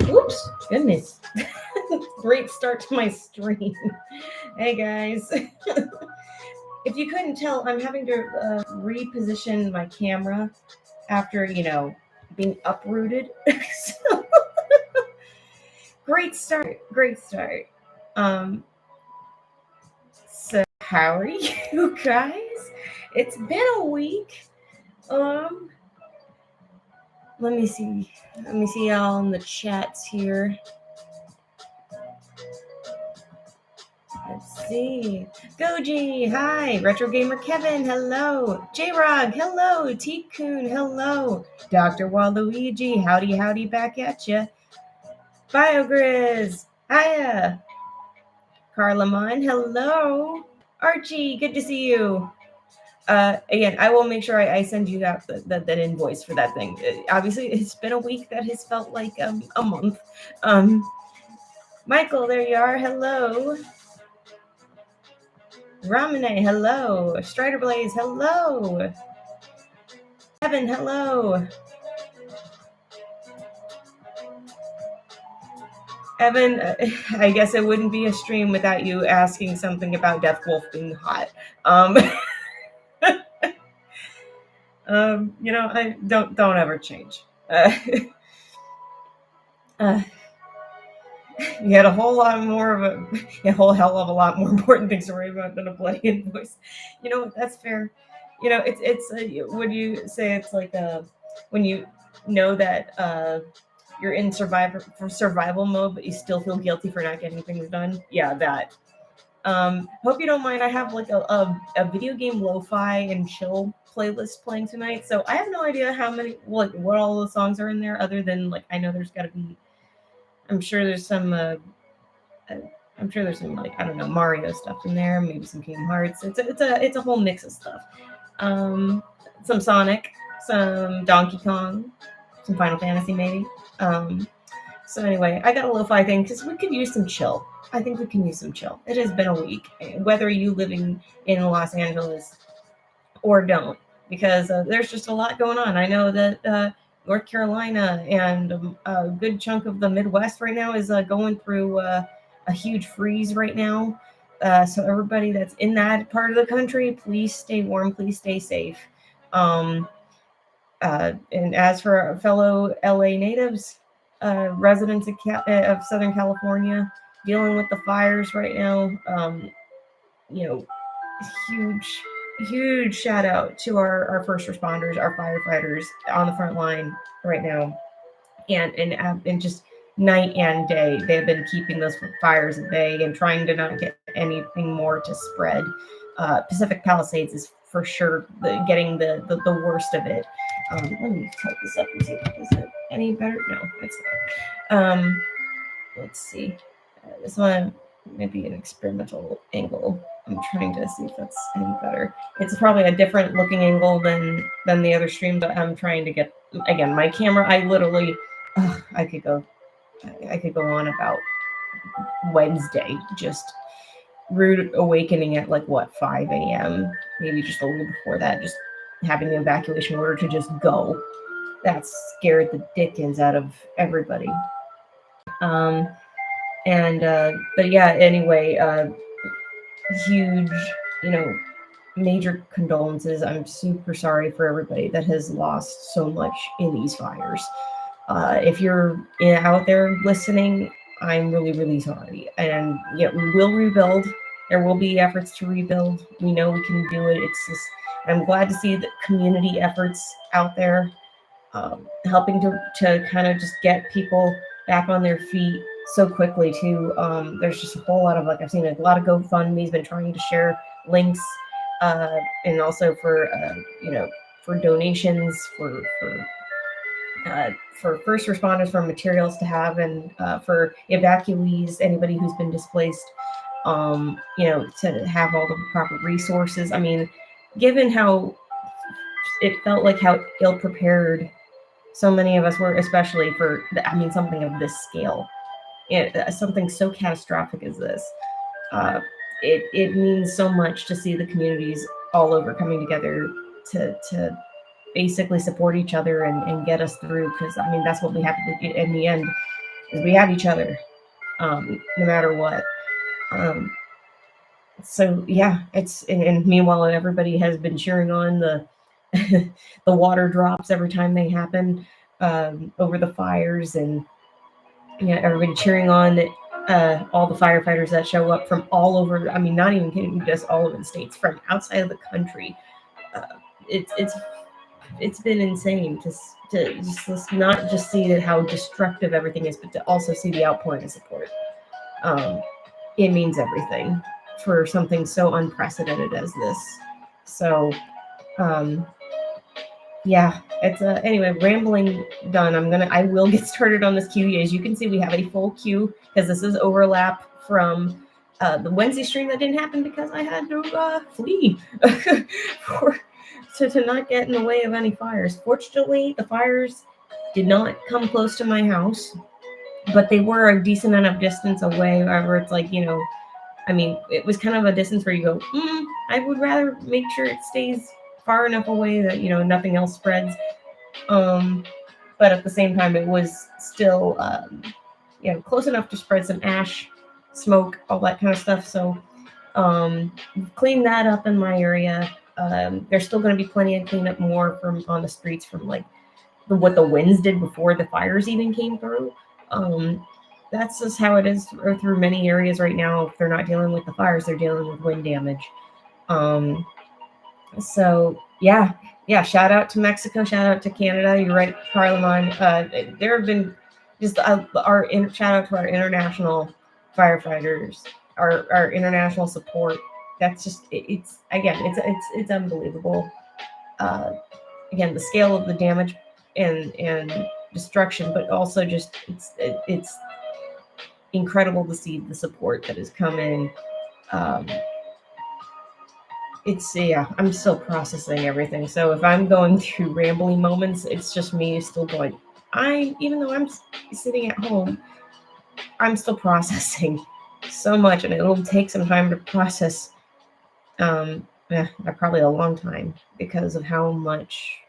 Oops, goodness. Great start to my stream. Hey guys. If you couldn't tell, I'm having to reposition my camera after, being uprooted. So, great start. Great start. Um, so how are you guys? It's been a week. Um, let me see. Let me see y'all in the chats here. Let's see. Goji, hi. Retro Gamer Kevin, hello. J-Rog, hello. T-Coon, hello. Dr. Waluigi, howdy back at ya. BioGrizz, hiya. Carlamon, hello. Archie, good to see you. Again, I will make sure I send you that invoice for that thing. Obviously, it's been a week that has felt like a month. Michael, there you are. Hello. Ramune, hello. Strider Blaze, hello. Evan, hello. Evan, I guess it wouldn't be a stream without you asking something about Death Wolf being hot. I don't ever change. You had a whole lot more of a whole hell of a lot more important things to worry about than a bloody invoice. That's fair. It's would you say it's like when you know that you're in survival mode, but you still feel guilty for not getting things done? Yeah, that. Hope you don't mind. I have like a video game lo-fi and chill playlist playing tonight, so I have no idea how many, what all the songs are in there, other than like I know there's got to be. I'm sure there's some. I'm sure there's some like I don't know Mario stuff in there, maybe some Kingdom Hearts. It's a whole mix of stuff. Some Sonic, some Donkey Kong, some Final Fantasy maybe. So anyway, I got a lo-fi thing because we could use some chill. I think we can use some chill. It has been a week, whether you living in Los Angeles or don't, because there's just a lot going on. I know that North Carolina and a good chunk of the Midwest right now is going through a huge freeze right now. So everybody that's in that part of the country, please stay warm, please stay safe. And as for our fellow LA natives, residents of Southern California dealing with the fires right now, huge shout out to our first responders, our firefighters on the front line right now, and just night and day they've been keeping those fires at bay and trying to not get anything more to spread. Pacific Palisades is for sure getting the worst of it. Let me type this up and see if is it any better. No, it's not. Let's see. This one might be an experimental angle. I'm trying to see if that's any better. It's probably a different looking angle than the other stream, but I'm trying to get, again, my camera. I literally, I could go on about Wednesday, just rude awakening at like 5 a.m. Maybe just a little before that, just having the evacuation order to just go. That scared the dickens out of everybody. But yeah, anyway, huge, major condolences. I'm super sorry for everybody that has lost so much in these fires. If you're out there listening, I'm really, really sorry. And yeah, we will rebuild. There will be efforts to rebuild. We know we can do it. It's just, I'm glad to see the community efforts out there, helping to kind of just get people back on their feet so quickly too. There's just a whole lot of, like, I've seen a lot of GoFundMe's been trying to share links, and also for donations for first responders, for materials to have, and for evacuees, anybody who's been displaced, to have all the proper resources. I mean, given how it felt like how ill prepared so many of us were, especially for something of this scale, something so catastrophic as this, it means so much to see the communities all over coming together to basically support each other and get us through, because I mean that's what we have to do in the end, is we have each other, no matter what. Um, so yeah, and meanwhile everybody has been cheering on the the water drops every time they happen, over the fires, and yeah, everybody cheering on all the firefighters that show up from all over. I mean, not even kidding, just all over the states, from outside of the country. Uh, it's been insane to not just see how destructive everything is, but to also see the outpouring of support. Um, it means everything for something so unprecedented as this. So, um, yeah, it's anyway, rambling done. I will get started on this queue. As you can see, we have a full queue because this is overlap from the Wednesday stream that didn't happen because I had to flee to not get in the way of any fires. Fortunately, the fires did not come close to my house, but they were a decent enough distance away. However, it's like, I mean, it was kind of a distance where you go, I would rather make sure it stays far enough away that, nothing else spreads. But at the same time, it was still, close enough to spread some ash, smoke, all that kind of stuff. So, clean that up in my area. There's still going to be plenty of cleanup more from on the streets from like what the winds did before the fires even came through. That's just how it is through many areas right now. If they're not dealing with the fires, they're dealing with wind damage. So yeah. Shout out to Mexico. Shout out to Canada. You're right, Carlemon. There have been just shout out to our international firefighters, our international support. That's just it's unbelievable. Again, the scale of the damage and destruction, but also just it's incredible to see the support that has come in. I'm still processing everything. So if I'm going through rambling moments, it's just me still going. Even though I'm sitting at home, I'm still processing so much, and it'll take some time to process. Probably a long time because of how much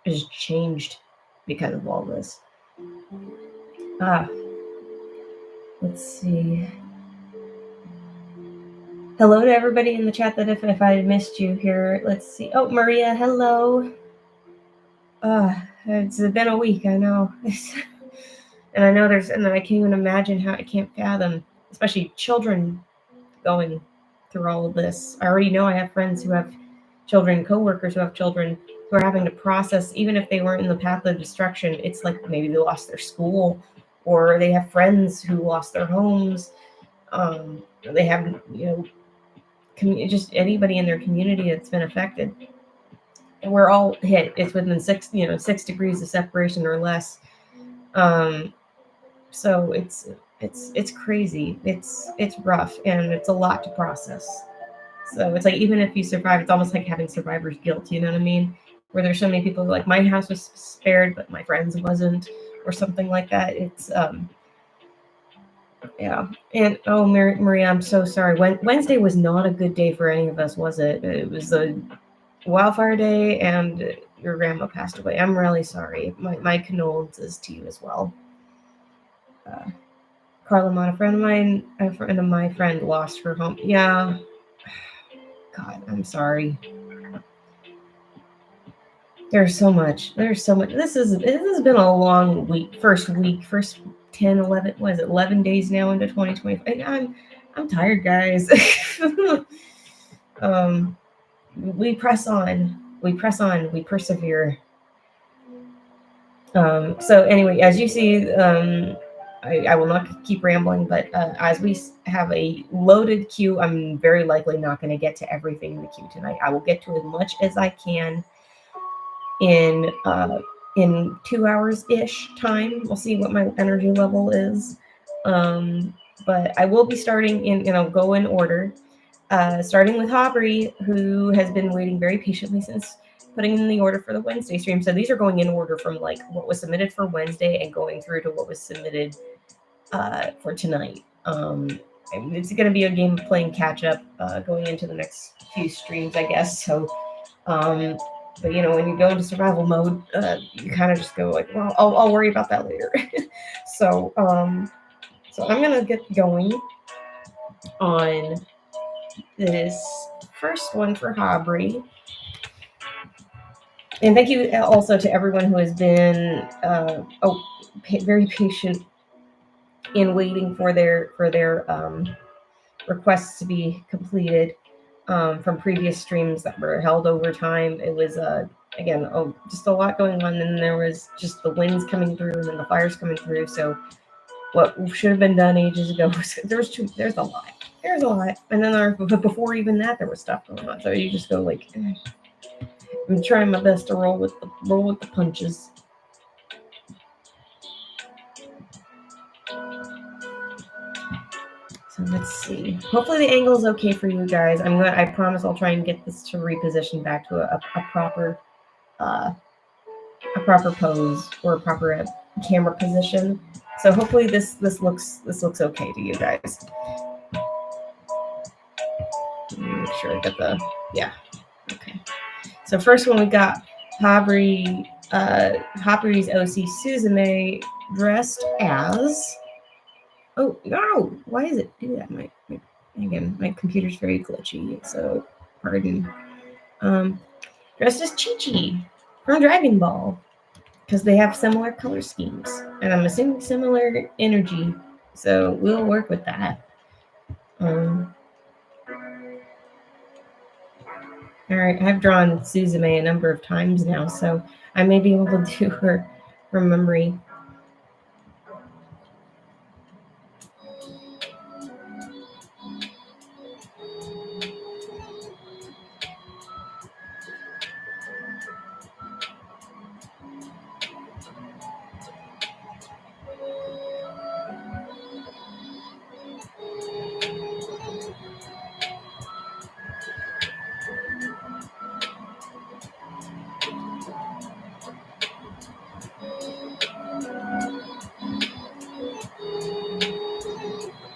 has changed because of all this. Let's see. Hello to everybody in the chat that if I missed you here. Let's see. Oh, Maria, hello. It's been a week, I know. And I know and I can't even imagine I can't fathom, especially children going through all of this. I already know I have friends who have children, coworkers who have children who are having to process, even if they weren't in the path of destruction. It's like maybe they lost their school, or they have friends who lost their homes. They have, just anybody in their community that's been affected. And we're all hit. It's within 6 degrees of separation or less. So it's crazy. It's rough, and it's a lot to process. So it's like, even if you survive, it's almost like having survivor's guilt, you know what I mean? Where there's so many people who like, my house was spared, but my friends wasn't, or something like that. It's yeah. And oh, Maria, I'm so sorry. Wednesday was not a good day for any of us, was it? It was a wildfire day, and your grandma passed away. I'm really sorry. My condolences to you as well. Carla, a friend of my friend lost her home. Yeah. God, I'm sorry. There's so much. This has been a long week. First 10, 11, what is it, 11 days now into 2025. I'm tired, guys. We press on. We persevere. So anyway, as you see, I will not keep rambling, but as we have a loaded queue, I'm very likely not going to get to everything in the queue tonight. I will get to as much as I can in 2 hours ish time. We'll see what my energy level is. But I will be starting go in order, starting with Aubrey, who has been waiting very patiently since putting in the order for the Wednesday stream. So these are going in order from like what was submitted for Wednesday and going through to what was submitted for tonight. It's going to be a game of playing catch up going into the next few streams, I guess. So But when you go into survival mode, you kind of just go like, well, I'll worry about that later. so I'm gonna get going on this first one for Hobry. And thank you also to everyone who has been very patient in waiting for their requests to be completed from previous streams that were held over time. It was again just a lot going on, and there was just the winds coming through and then the fires coming through. So what should have been done ages ago there's a lot. There's a lot, and then before even that there was stuff going on. So you just go like, I'm trying my best to roll with the punches. So let's see. Hopefully the angle is okay for you guys. I promise I'll try and get this to reposition back to a proper pose or a proper camera position. So hopefully this looks okay to you guys. Make sure I get okay. So first one we got Hobry's OC Suzume dressed as. Oh no! Why does it do that? My computer's very glitchy, so pardon. Dressed as Chi-Chi from Dragon Ball, because they have similar color schemes, and I'm assuming similar energy, so we'll work with that. All right, I've drawn Suzume a number of times now, so I may be able to do her memory.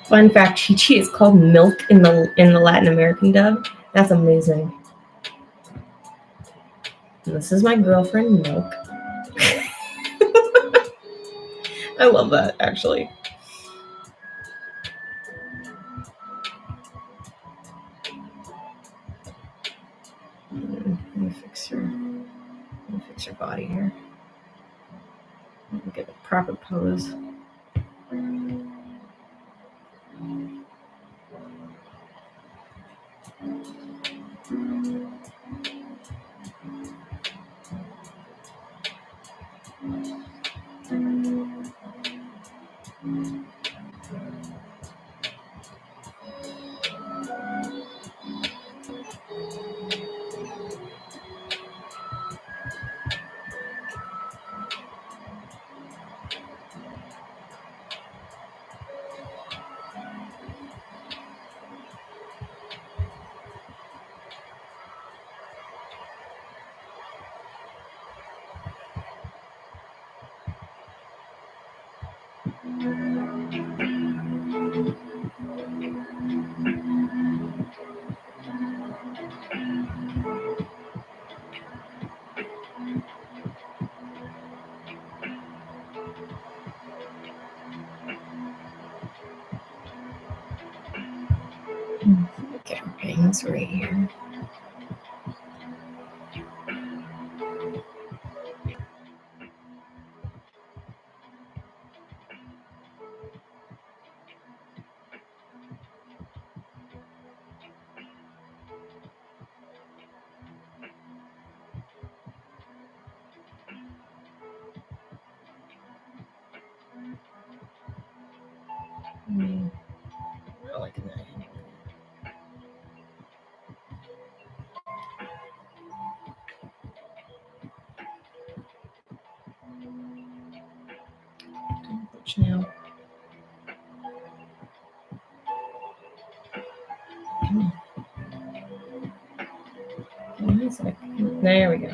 Fun fact: Chi-Chi is called Milk in the Latin American dub. That's amazing. And this is my girlfriend, Milk. I love that, actually. Let me fix your body here. Let me get a proper pose. Get her bangs right here. I like that. Which now? Come on. Give me a sec. There we go.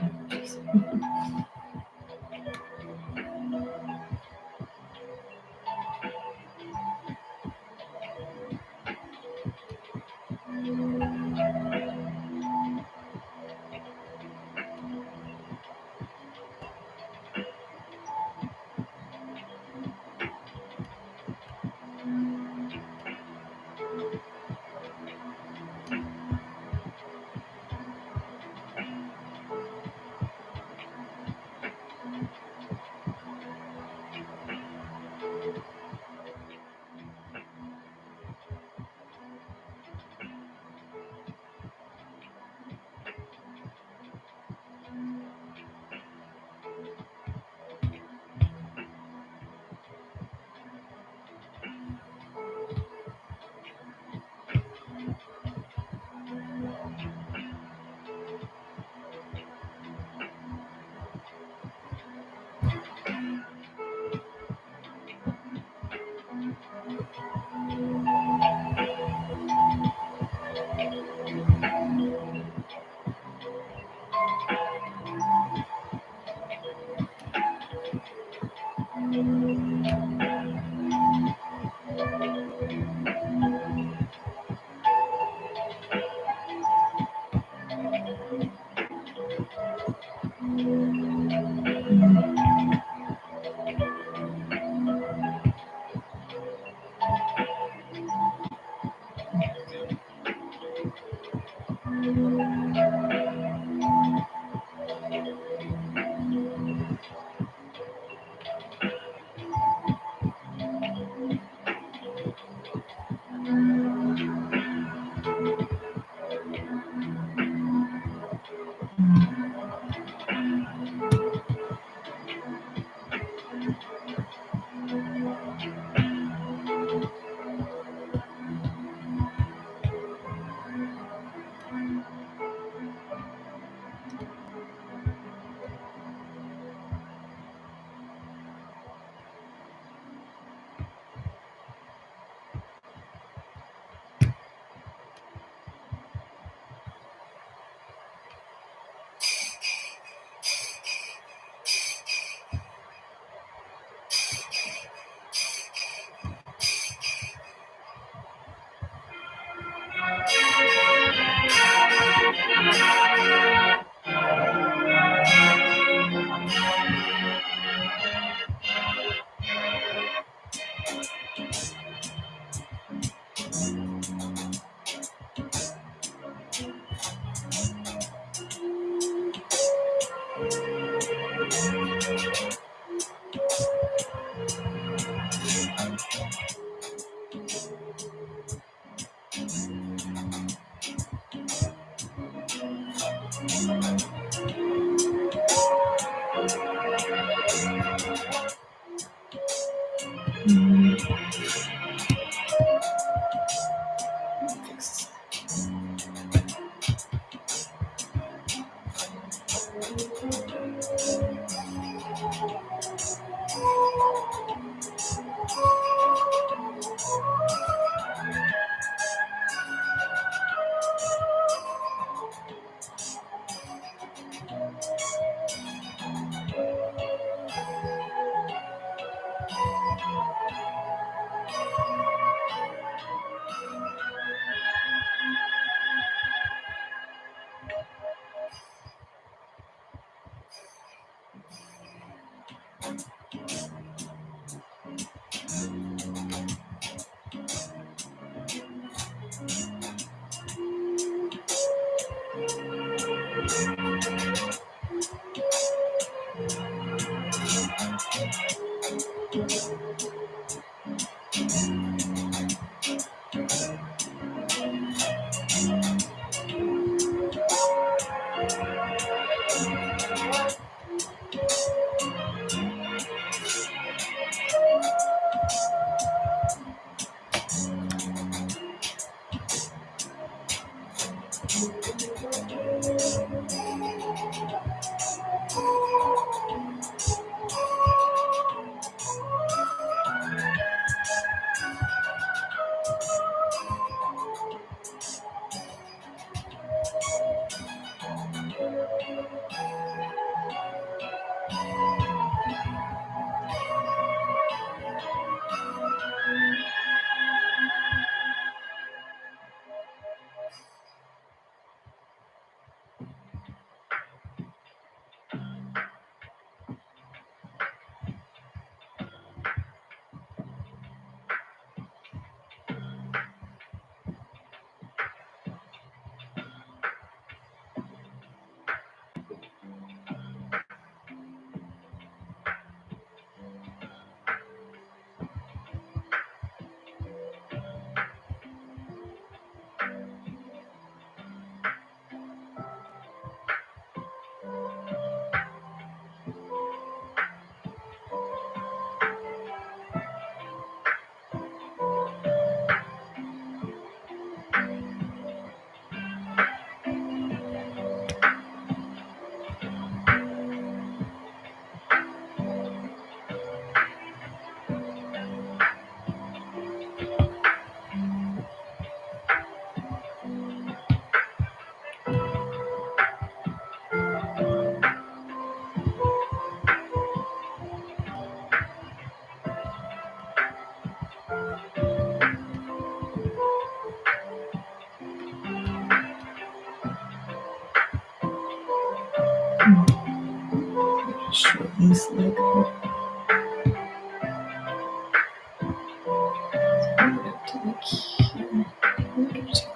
Shortens Lego. To like here. Look at this.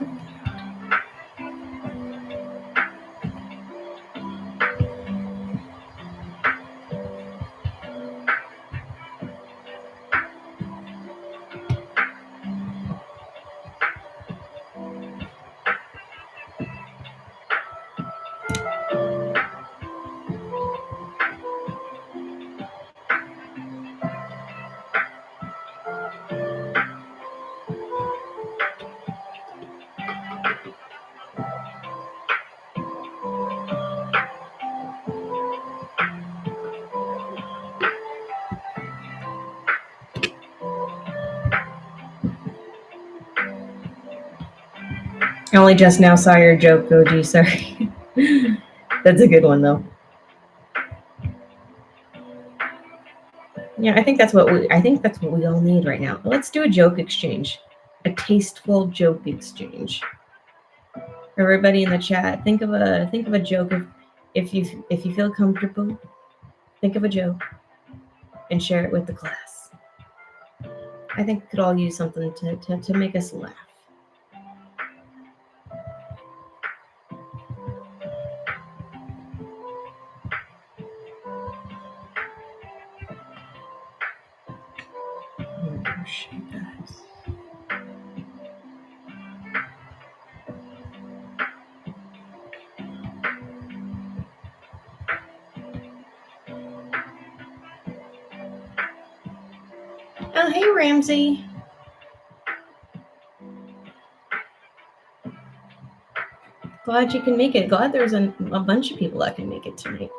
I only just now saw your joke, Goji. Sorry. That's a good one, though. Yeah, I think that's what we all need right now. Let's do a joke exchange, a tasteful joke exchange. Everybody in the chat, think of a joke. If you feel comfortable, think of a joke and share it with the class. I think we could all use something to make us laugh. Oh, hey, Ramsey. Glad you can make it. Glad there's a bunch of people that can make it tonight.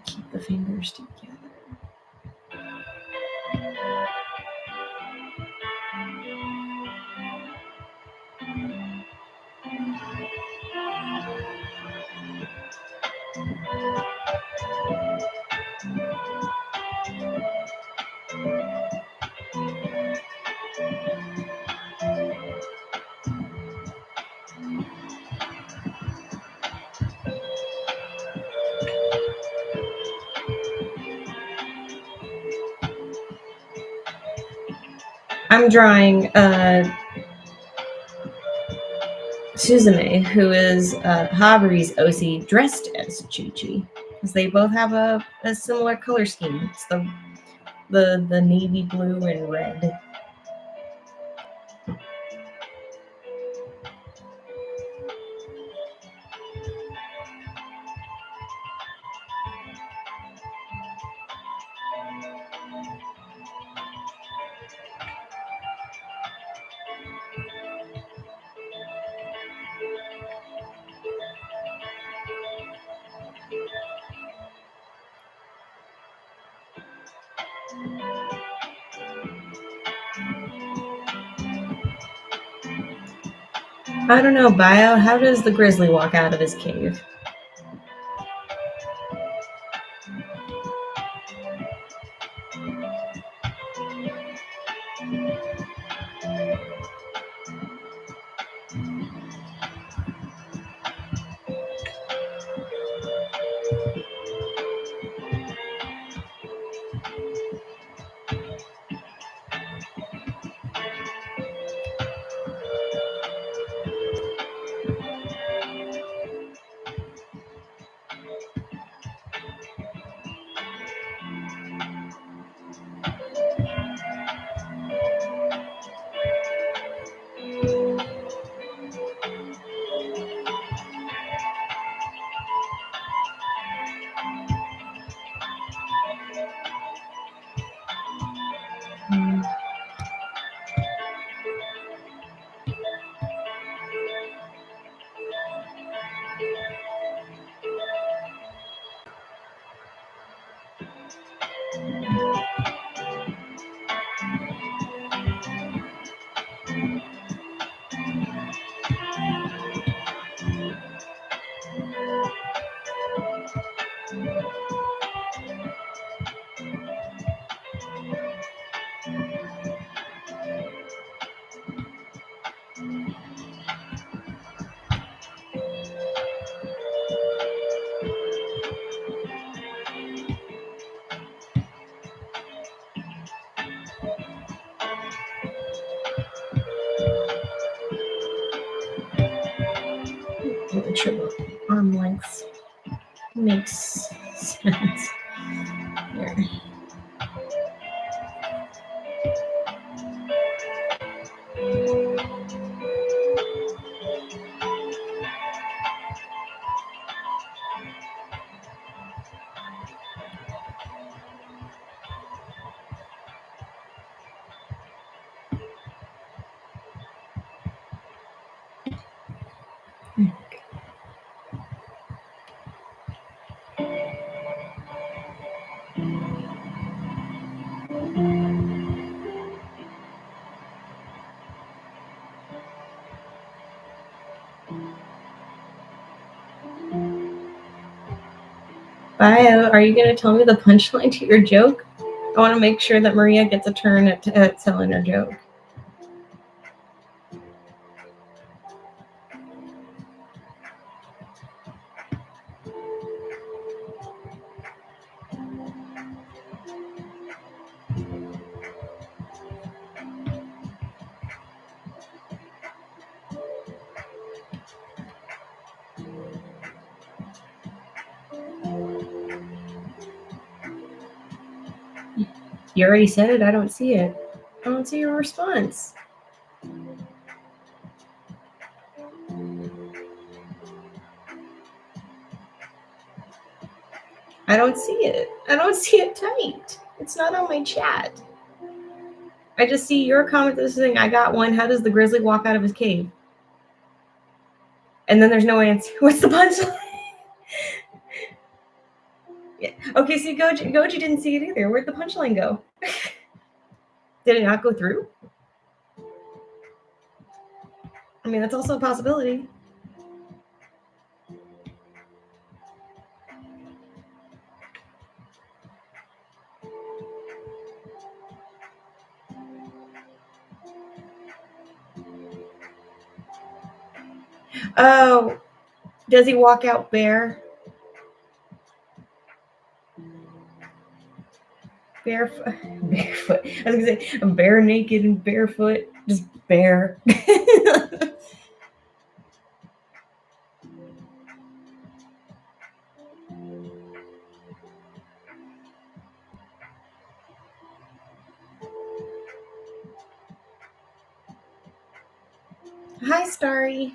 Keep the fingers together. I'm drawing Suzume, who is Habari's OC, dressed as Chi-Chi, because they both have a similar color scheme. It's the navy blue and red. I don't know, Bio, how does the grizzly walk out of his cave? Make sure the arm length makes sense. Here. Bio, are you going to tell me the punchline to your joke? I want to make sure that Maria gets a turn at telling her joke. You already said it. I don't see it. I don't see your response. I don't see it. I don't see it typed. It's not on my chat. I just see your comment this thing. I got one. How does the grizzly walk out of his cave? And then there's no answer. What's the punchline? Yeah. Okay, see, Goji didn't see it either. Where'd the punchline go? Did it not go through? I mean, that's also a possibility. Oh, does he walk out bare? Barefoot. Barefoot. I was gonna say I'm bare naked and barefoot. Just bare. Hi, Starry.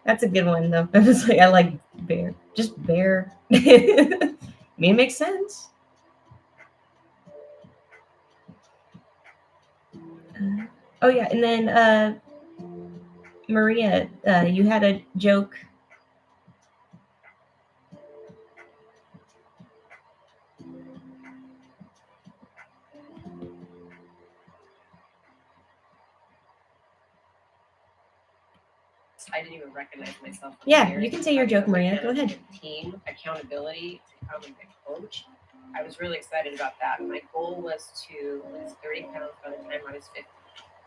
That's a good one, though. I was like, I like bear. Just bear. I mean, it makes sense. Oh, yeah. And then, Maria, you had a joke. I didn't even recognize myself. Yeah, you can say your joke, Maria. Go ahead. Team accountability to become a coach. I was really excited about that. My goal was to lose 30 pounds by the time I was 50.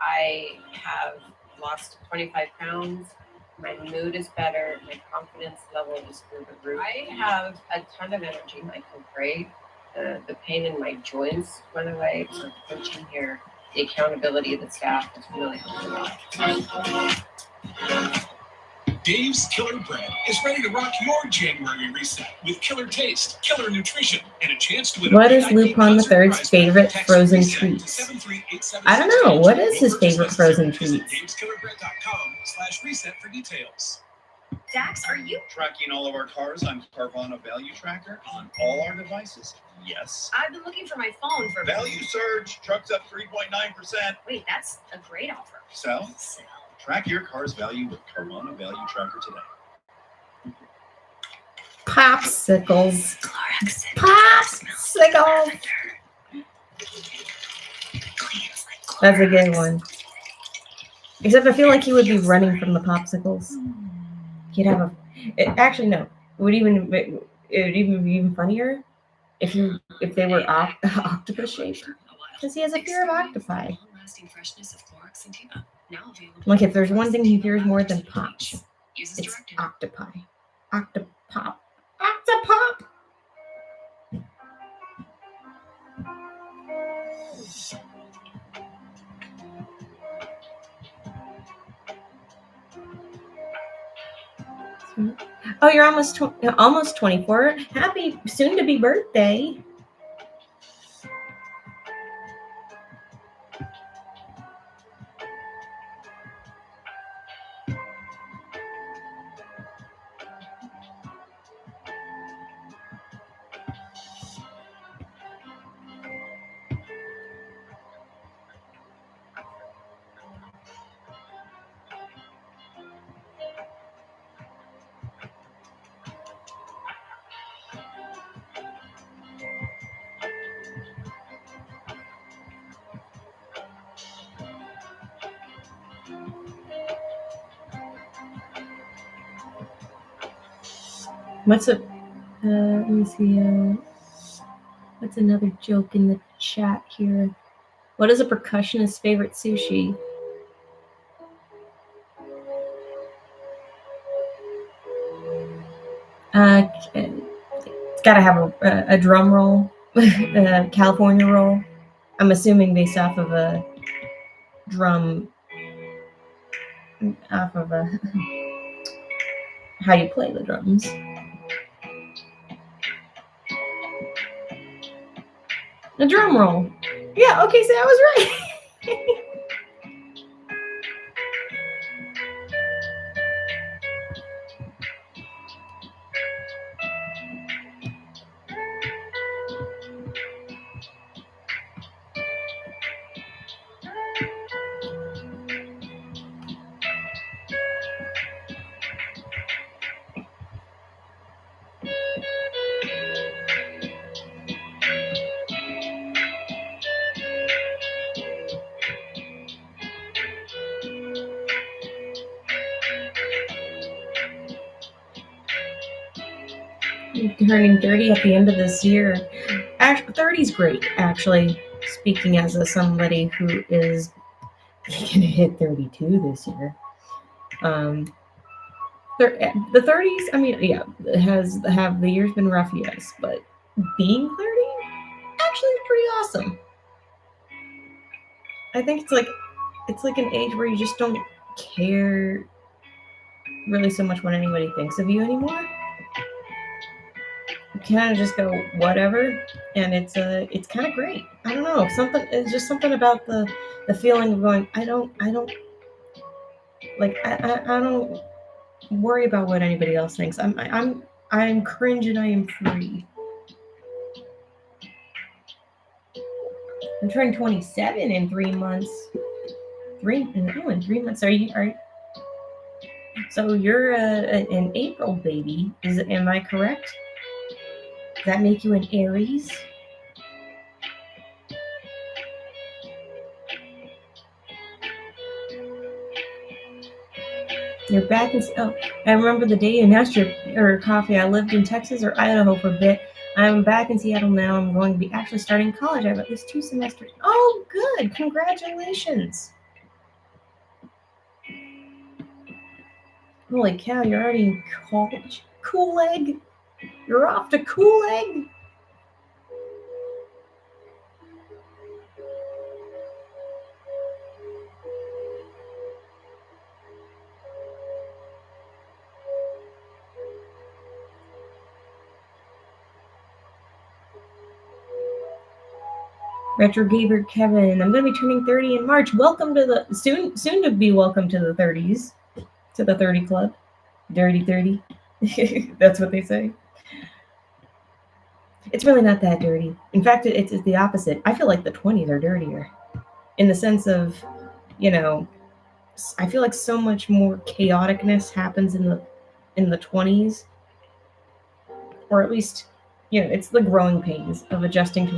I have lost 25 pounds. My mood is better. My confidence level is through the roof. I have a ton of energy. I feel great. The pain in my joints went away. So coaching here, the accountability of the staff has really helped a lot. Dave's Killer Bread is ready to rock your January reset with killer taste, killer nutrition, and a chance to win. What is Lupin the Third's favorite frozen treats? I don't know. What is his favorite frozen treats? DavesKillerBread.com/reset for details. Dax, are you Tracking all of our cars on Carvana Value Tracker on all our devices? Yes. I've been looking for my phone for Value surge, trucks up 3.9%. Wait, that's a great offer. Sell? Track your car's value with Carvana Value Tracker today. Popsicles. Clorox. Popsicles. That's a good one. Except I feel like he would be running from the popsicles. He'd have actually no. It would even be even funnier if they were octopus shaped, because he has a fear of octopi. Like if there's one thing he fears more than pops, it's octopi. Octopop. Octopop. Oh, you're almost 24. Happy soon to be birthday. What's a let me see. What's another joke in the chat here? What is a percussionist's favorite sushi? It's got to have a drum roll, a California roll. I'm assuming based off of a drum, off of a how you play the drums. A drum roll. Yeah, okay, so I was right. Turning 30 at the end of this year. 30 is great, actually. Speaking as somebody who is going to hit 32 this year. The 30s, I mean, yeah, have the year's been rough, yes, but being 30 actually is pretty awesome. I think it's like an age where you just don't care really so much what anybody thinks of you anymore. Kind of just go whatever, and it's kind of great. I don't know, it's just something about the feeling of going, I don't worry about what anybody else thinks. I'm cringe and I am free. I'm turning 27 in 3 months. In 3 months. Are you? So you're an April baby? Am I correct? Does that make you an Aries? You're back in. Oh, I remember the day you asked your coffee. I lived in Texas or Idaho for a bit. I'm back in Seattle now. I'm going to be actually starting college. I have at least 2 semesters. Oh, good. Congratulations. Holy cow, you're already in college. Cool egg. You're off to Cool Egg? Retro Gamer Kevin, I'm going to be turning 30 in March. Welcome to the soon to be welcome to the 30s, to the 30 club. Dirty 30. That's what they say. It's really not that dirty. In fact, it's the opposite. I feel like the 20s are dirtier, in the sense of, I feel like so much more chaoticness happens in the 20s, or at least, it's the growing pains of adjusting to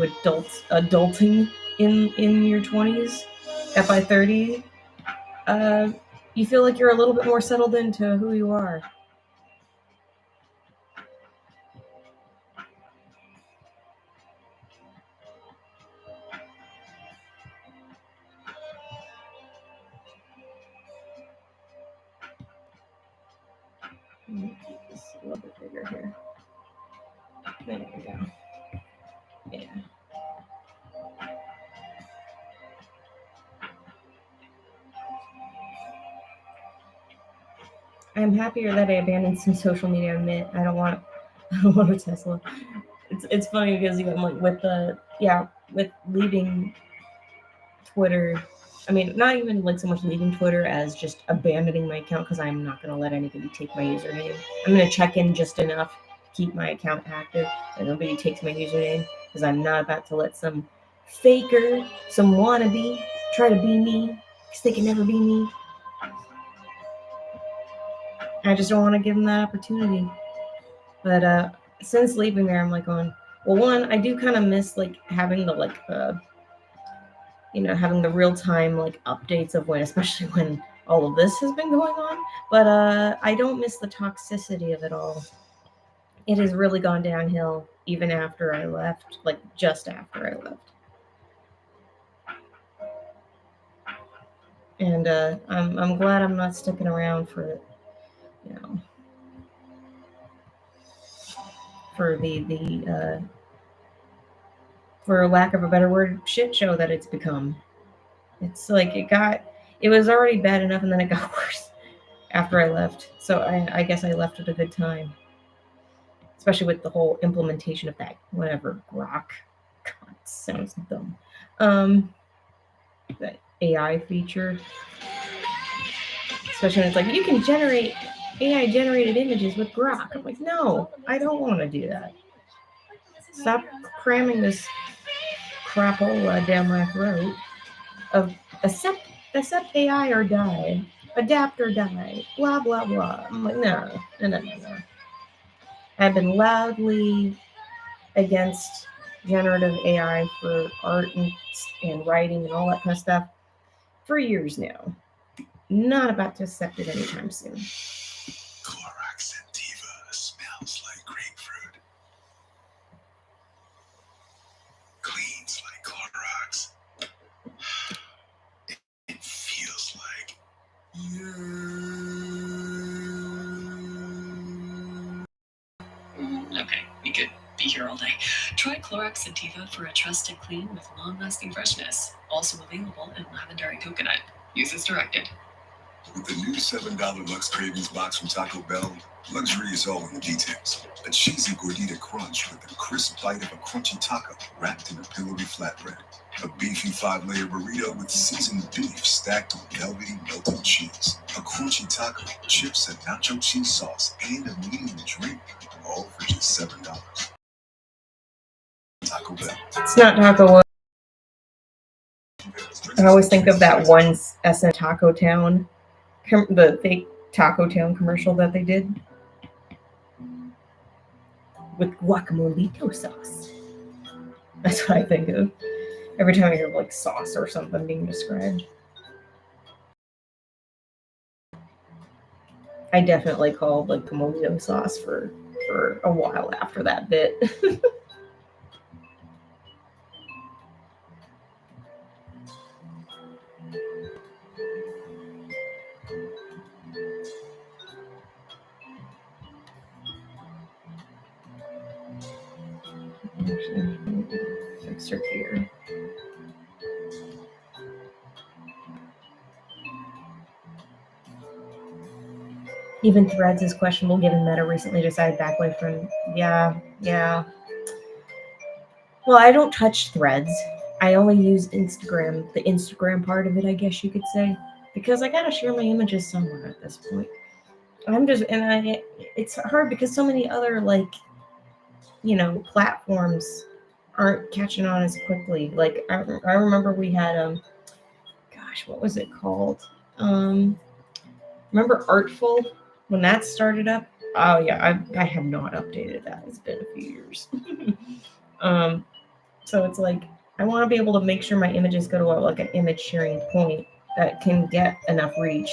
adulting in your 20s. At by 30, you feel like you're a little bit more settled into who you are. Let me keep this a little bit bigger here. There we go. Yeah. I'm happier that I abandoned some social media. I admit I don't want a Tesla. It's funny because I'm like with leaving Twitter. I mean, not even like so much leaving Twitter as just abandoning my account because I'm not gonna let anybody take my username. I'm gonna check in just enough to keep my account active and nobody takes my username because I'm not about to let some faker, some wannabe try to be me because they can never be me. I just don't want to give them that opportunity. But since leaving there, I'm like going, well, one, I do kind of miss like having the having the real time like updates of when, especially when all of this has been going on. But I don't miss the toxicity of it all. It has really gone downhill even after I left, like just after I left. And I'm glad I'm not sticking around for for the for lack of a better word, shit show that it's become. It's like it was already bad enough and then it got worse after I left. So I guess I left at a good time. Especially with the whole implementation of that whatever Grok. God, it sounds dumb. That AI feature. Especially when it's like you can generate AI generated images with Grok. I'm like, no, I don't want to do that. Stop cramming this crapola down my throat of accept AI or die, adapt or die, blah blah blah. I'm like, no. I've been loudly against generative AI for art and writing and all that kind of stuff for years now. Not about to accept it anytime soon. Clorox Sentiva smells like grapefruit. Cleans like Clorox. It feels like Okay, we could be here all day. Try Clorox Sentiva for a trusted clean with long-lasting freshness. Also available in lavender and coconut. Use as directed. with the new $7 Lux Cravings box from Taco Bell. Luxury is all in the details. A cheesy gordita crunch with a crisp bite of a crunchy taco wrapped in a pillowy flatbread. A beefy 5-layer burrito with seasoned beef stacked on velvety melted cheese. A crunchy taco, chips and nacho cheese sauce, and a medium drink, all for just $7. Taco Bell. It's not Taco Bell. I always think of that one SN Taco Town, the fake Taco Town commercial that they did with guacamole sauce. That's what I think of every time I hear like sauce or something being described. I definitely called like guacamole sauce for a while after that bit. Fix her here. Even Threads is questionable given Meta recently decided back away from yeah. Well, I don't touch Threads. I only use Instagram, the Instagram part of it, I guess you could say, because I gotta share my images somewhere at this point. It's hard because so many other platforms aren't catching on as quickly. Like I remember we had what was it called? Remember Artful when that started up? Oh yeah, I have not updated that. It's been a few years. So it's like I want to be able to make sure my images go to like an image sharing point that can get enough reach.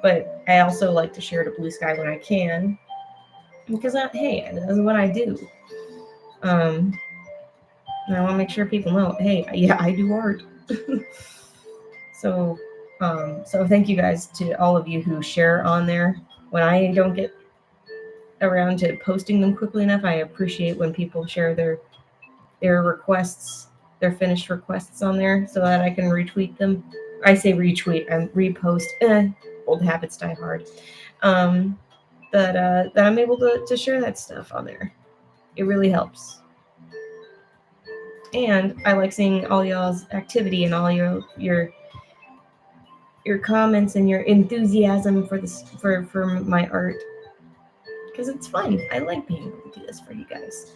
But I also like to share to Blue Sky when I can, because hey, this is what I do. And I want to make sure people know, hey, yeah, I do art. So thank you guys to all of you who share on there. When I don't get around to posting them quickly enough, I appreciate when people share their requests, their finished requests on there, so that I can retweet them. I say retweet and repost. Old habits die hard. That I'm able to share that stuff on there. It really helps. And I like seeing all y'all's activity and all your comments and your enthusiasm for this for my art, because it's fun. I like being able to do this for you guys.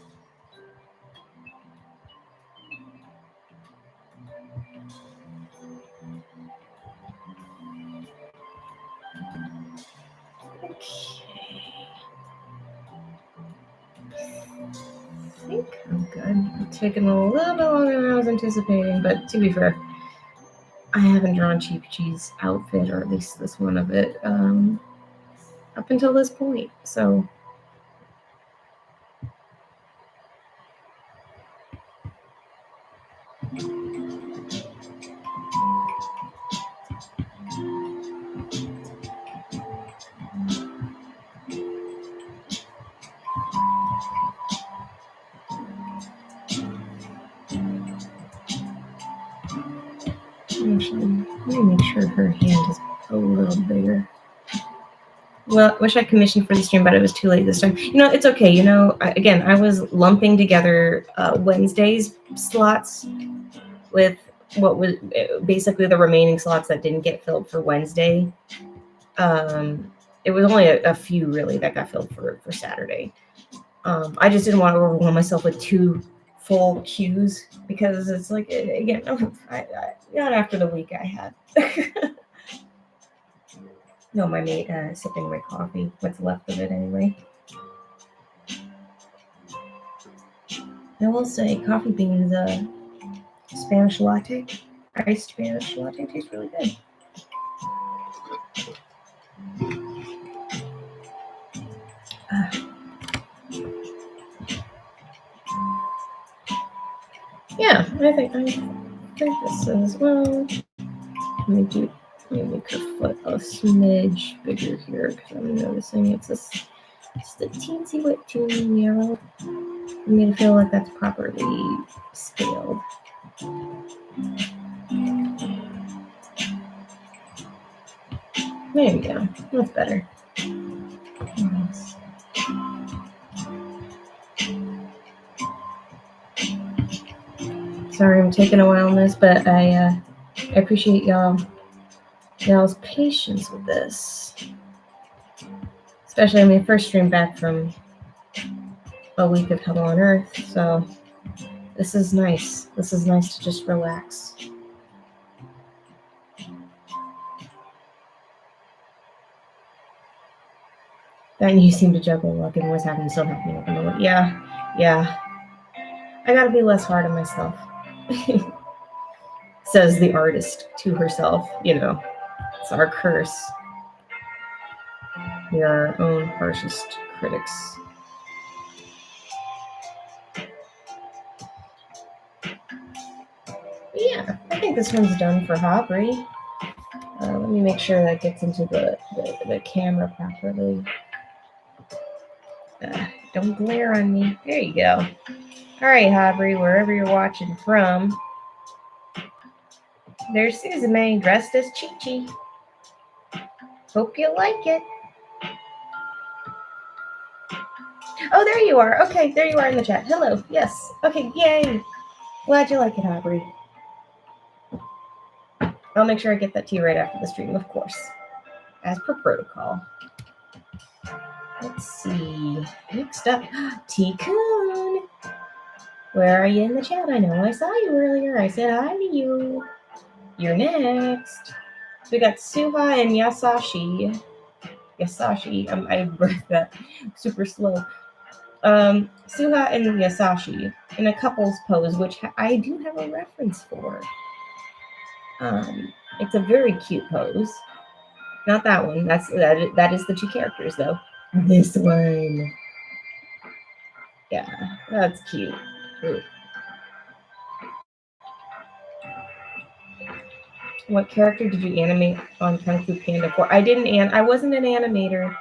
I think I'm good. It's taken a little bit longer than I was anticipating, but to be fair, I haven't drawn Cheap Cheese outfit, or at least this one of it, up until this point. So actually, let me make sure her hand is a little bigger. Well, wish I commissioned for the stream, but it was too late this time. It's okay. Again, I was lumping together Wednesday's slots with what was basically the remaining slots that didn't get filled for Wednesday. It was only a few really that got filled for Saturday. I just didn't want to overwhelm myself with 2 full queues, because it's like, again, not after the week I had. No, my mate sipping my coffee, what's left of it anyway. I will say, coffee beans, Spanish latte, iced Spanish latte tastes really good. Yeah, I think this is, well, let me make her foot a smidge bigger here, because I'm noticing it's just a teensy bit too narrow. I mean, I feel like that's properly scaled. There we go. That's better. Nice. Sorry, I'm taking a while on this, but I appreciate y'all's patience with this. Especially, first stream back from a week of Hell on Earth, so this is nice. This is nice to just relax. And you seem to juggle luck and what's happening so help me at the moment. Yeah. I gotta be less hard on myself. Says the artist to herself. It's our curse. We are our own harshest critics. Yeah, I think this one's done for Aubrey. Let me make sure that gets into the camera properly. Don't glare on me. There you go. All right, Aubrey, wherever you're watching from. There's Suzume dressed as Chi-Chi. Hope you like it. Oh, there you are. Okay, there you are in the chat. Hello. Yes. Okay, yay. Glad you like it, Aubrey. I'll make sure I get that to you right after the stream, of course. As per protocol. Let's see. Next up, T-Kun. Where are you in the chat? I know I saw you earlier. I said hi to you. You're next. So we got Suha and Yasashi. I read that super slow. Suha and Yasashi in a couple's pose, which I do have a reference for. It's a very cute pose. Not that one. That is the two characters though. This one. Yeah, that's cute. Ooh. What character did you animate on Kung Fu Panda 4? I wasn't an animator.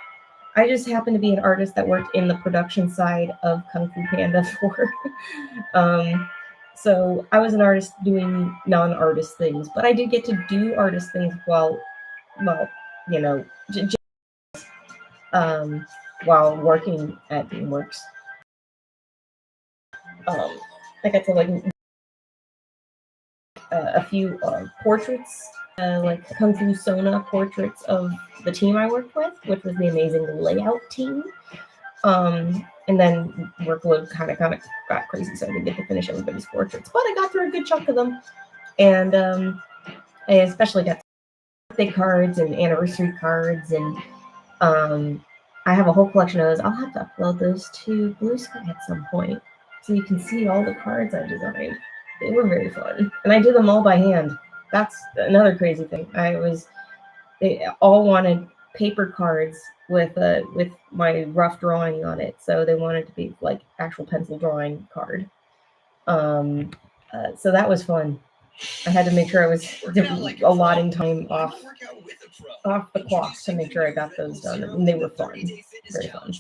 I just happened to be an artist that worked in the production side of Kung Fu Panda 4. So I was an artist doing non-artist things, but I did get to do artist things well, you know, um, while working at DreamWorks. I got to like a few portraits, like Kung Fu Sona portraits of the team I worked with, which was the amazing layout team. And then workload kind of got crazy, so I didn't get to finish everybody's portraits, but I got through a good chunk of them, and I especially got birthday cards and anniversary cards, and I have a whole collection of those. I'll have to upload those to Blue Sky at some point, so you can see all the cards I designed. They were very fun, and I did them all by hand. That's another crazy thing. They all wanted paper cards with my rough drawing on it, so they wanted to be like actual pencil drawing card. So that was fun. I had to make sure I was allotting time off the clock to make sure I got those done, and they were fun, very fun.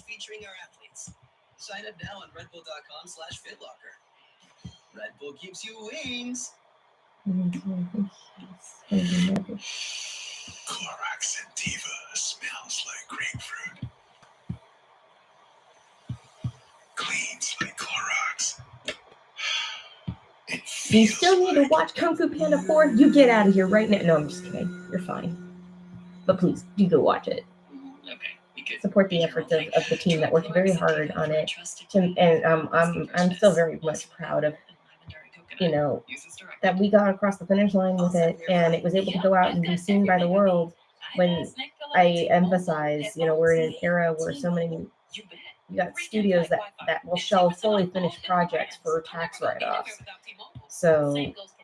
Sign up now on redbull.com/fitlocker. Red Bull keeps you wings. Clorox Sentiva smells like grapefruit. Cleans like Clorox. Do you still need to watch Kung Fu Panda 4? You get out of here right now. No, I'm just kidding. You're fine. But please, do go watch it. Okay. Support the efforts of the team that worked very hard on it. And I'm still very much proud of, that we got across the finish line with it, and it was able to go out and be seen by the world. When I emphasize, we're in an era where so many, you got studios that will shelve fully finished projects for tax write-offs. So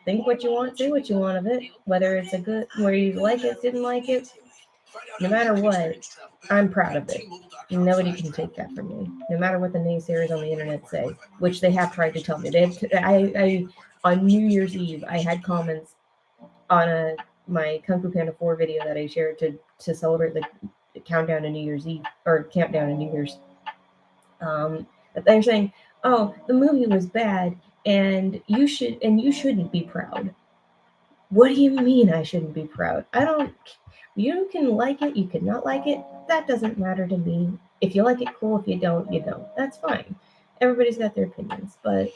think what you want, say what you want of it, whether it's a good, where you like it, didn't like it, no matter what, I'm proud of it. Nobody can take that from me, no matter what the naysayers on the internet say, which they have tried to tell me. I on New Year's Eve, I had comments on my Kung Fu Panda 4 video that I shared to celebrate the countdown to New Year's Eve, or countdown to New Year's. They're saying, "Oh, the movie was bad, and you shouldn't be proud." What do you mean I shouldn't be proud? You can like it, you can not like it. That doesn't matter to me. If you like it, cool. If you don't, you don't. That's fine. Everybody's got their opinions, but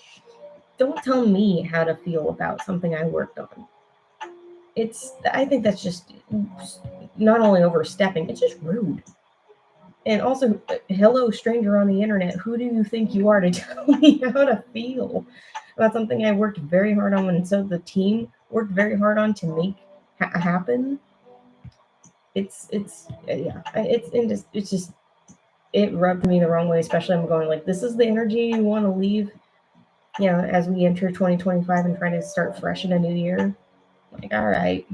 don't tell me how to feel about something I worked on. I think that's just not only overstepping, it's just rude. And also, hello, stranger on the internet, who do you think you are to tell me how to feel about something I worked very hard on, and so the team worked very hard on to make happen? It's just it rubbed me the wrong way. Especially, I'm going like, this is the energy you want to leave, as we enter 2025 and try to start fresh in a new year. Like, all right.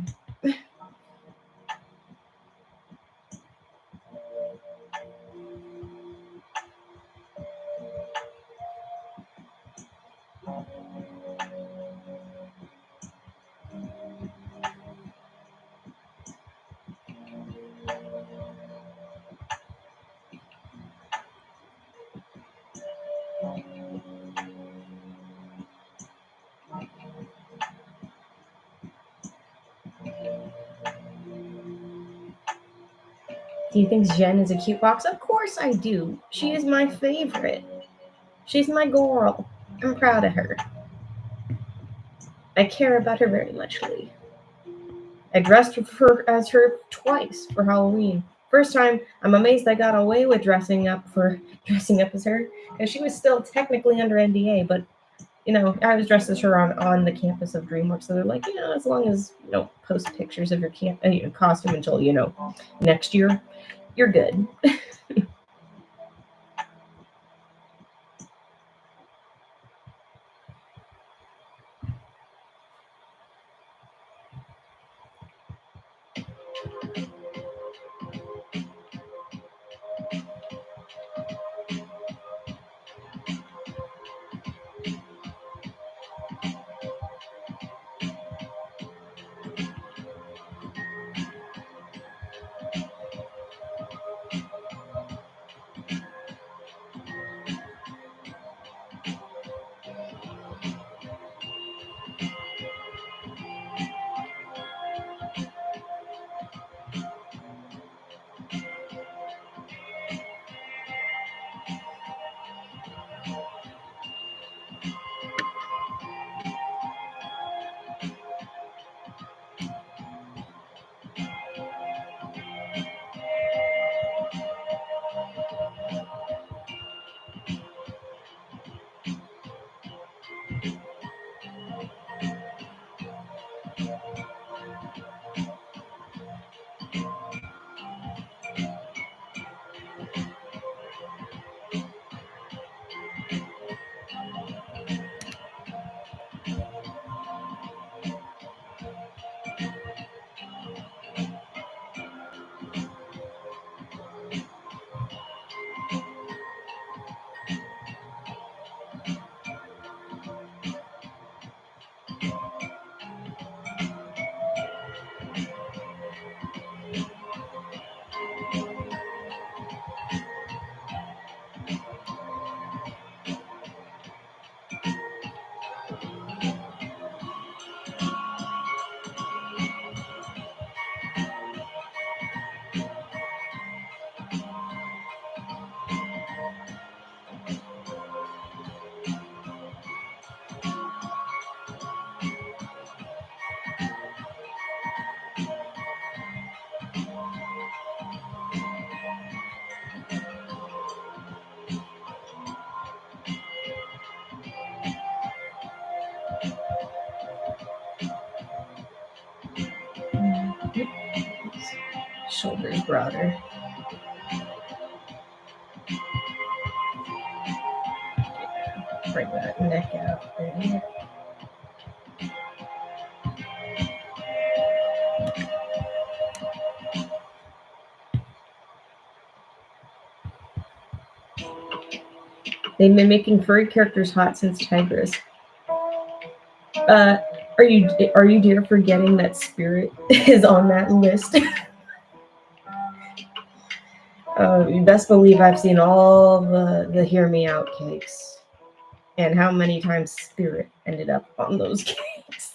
Do you think Jen is a cute fox? Of course I do. She is my favorite. She's my girl. I'm proud of her. I care about her very much, Lee. I dressed her as her twice for Halloween. First time, I'm amazed I got away with dressing up as her, because she was still technically under NDA, but I was dressed as her on the campus of DreamWorks. So they're like, as long as you don't post pictures of your costume until next year, you're good. shoulders broader. Bring that neck out there. They've been making furry characters hot since Tigress. Are you dear forgetting that Spirit is on that list? You best believe I've seen all the Hear Me Out cakes, and how many times Spirit ended up on those cakes.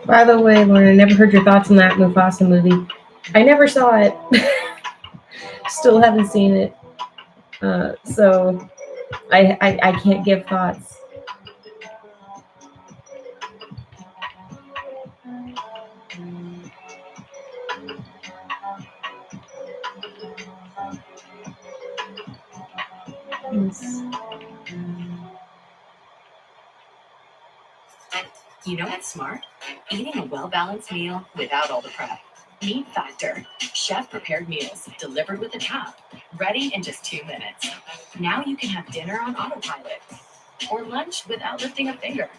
By the way, Lauren, I never heard your thoughts on that Mufasa movie. I never saw it. Still haven't seen it. So I can't give thoughts. You know what's smart? Eating a well-balanced meal without all the prep. Meat Factor. Chef-prepared meals delivered with a tap. Ready in just 2 minutes. Now you can have dinner on autopilot. Or lunch without lifting a finger.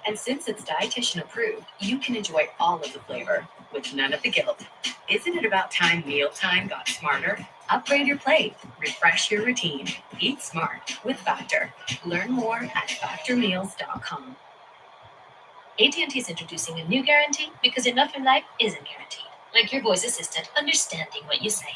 And since it's dietitian approved, you can enjoy all of the flavor with none of the guilt. Isn't it about time mealtime got smarter? Upgrade your plate. Refresh your routine. Eat smart with Factor. Learn more at factormeals.com. AT&T is introducing a new guarantee because enough in life isn't guaranteed. Like your voice assistant understanding what you say.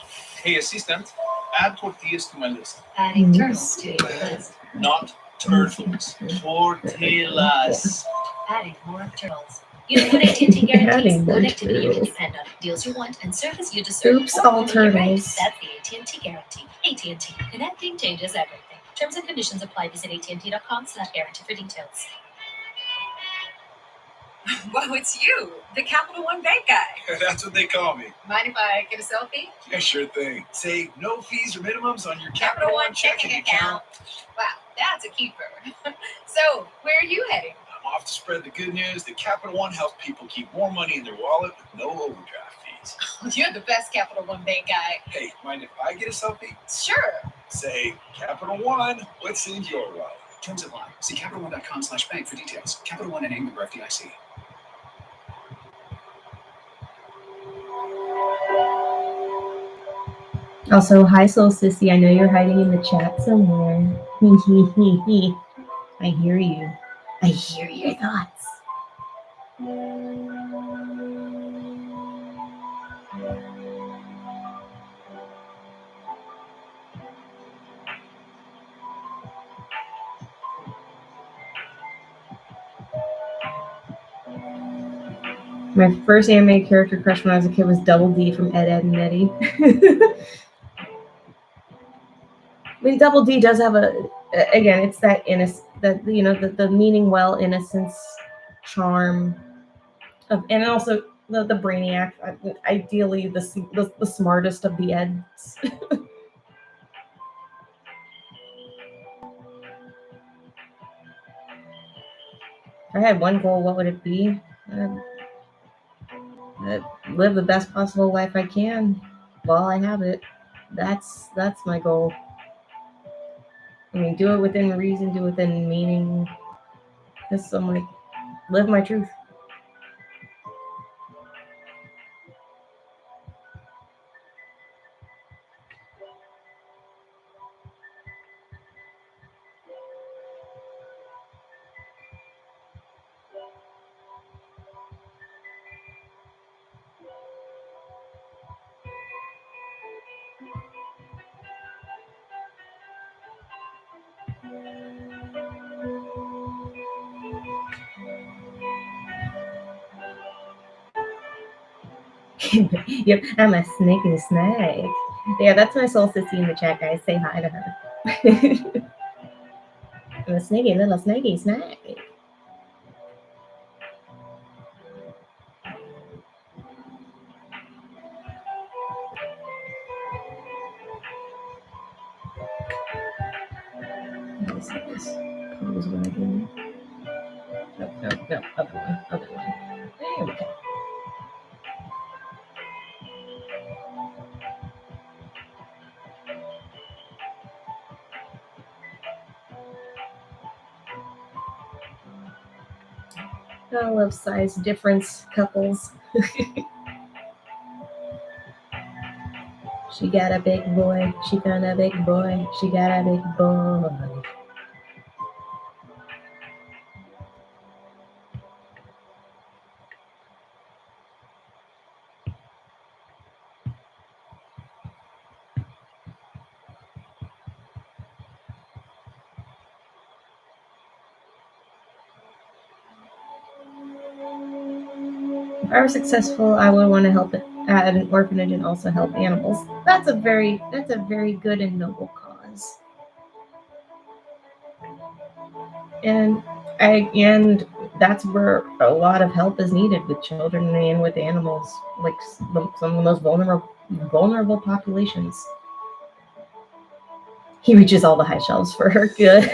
Hey, assistant, add tortillas to my list. Adding turtles to your list. Not turtles, tortillas. Adding more turtles. You know what AT&T guarantees? Adding more Connectivity you can turtles. depend on, deals you want, and service you deserve. Oops, all When you're right, turtles. That's the AT&T guarantee. AT&T. Connecting changes everything. Terms and conditions apply. Visit AT&T.com/guarantee for details. Whoa, it's you, the Capital One Bank guy. That's what they call me. Mind if I get a selfie? Yeah, sure thing. Say no fees or minimums on your Capital One checking account. Wow, that's a keeper. So, where are you heading? I'm off to spread the good news that Capital One helps people keep more money in their wallet with no overdraft fees. You're the best Capital One Bank guy. Hey, mind if I get a selfie? Sure. Say Capital One, what's in your wallet? Terms apply. See CapitalOne.com/bank for details. Capital One and a member FDIC. Also, hi, Soul Sissy. I know you're hiding in the chat somewhere. I hear you. I hear your thoughts. My first anime character crush when I was a kid was Double D from Ed, Edd and Eddy. I mean, Double D does have again, it's that innocent, that, you know, the meaning well, innocence, charm, and also the brainiac. Ideally, the smartest of the Eds. If I had one goal, what would it be? Live the best possible life I can while I have it. That's my goal. I mean, do it within reason, do it within meaning. This I'm like, live my truth. Yep, I'm a sneaky snake. Yeah, that's my soul sissy in the chat, guys. Say hi to her. I'm a sneaky little snaky snake. This is pose what I do. No, other one. There we go. I love size difference couples. She got a big boy. She found a big boy. She got a big boy. If I were successful, I would want to help at an orphanage and also help animals. That's a very good and noble cause. And that's where a lot of help is needed with children and with animals, like some of the most vulnerable populations. He reaches all the high shelves for her good,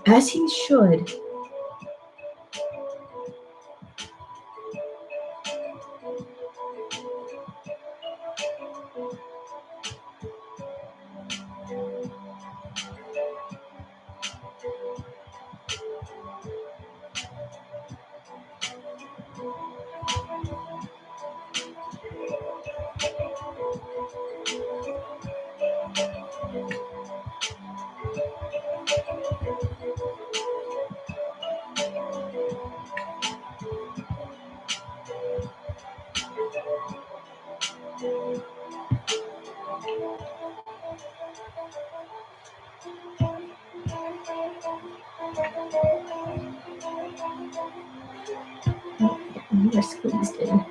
as he should. You're squeezed in.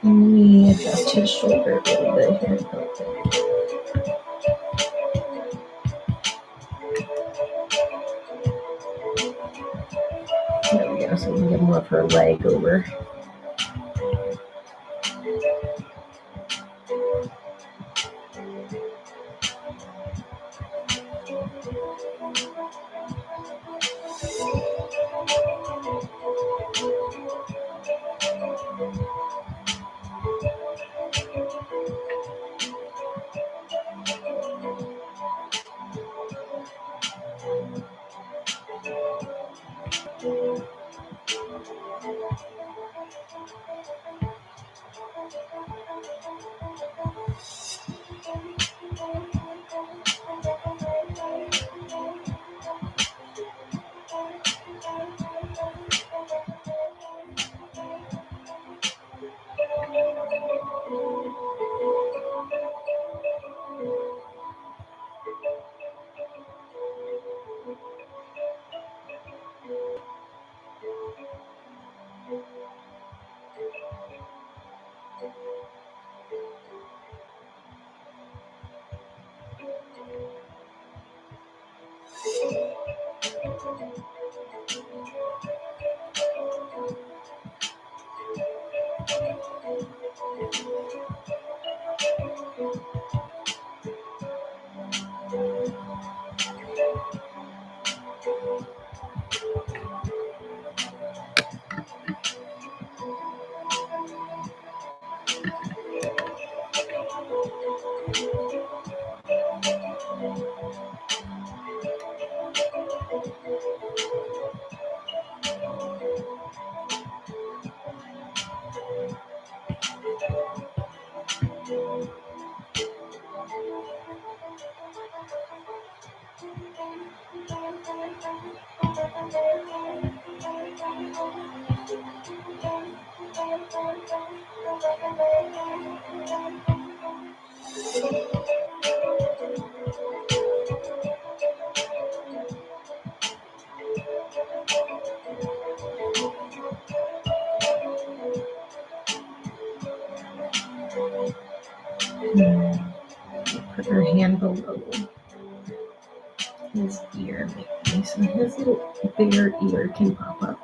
Let me adjust his shoulder a little bit here. There we go, so we can get more of her leg over. Put her hand below his ear, maybe, so his little bigger ear can pop up.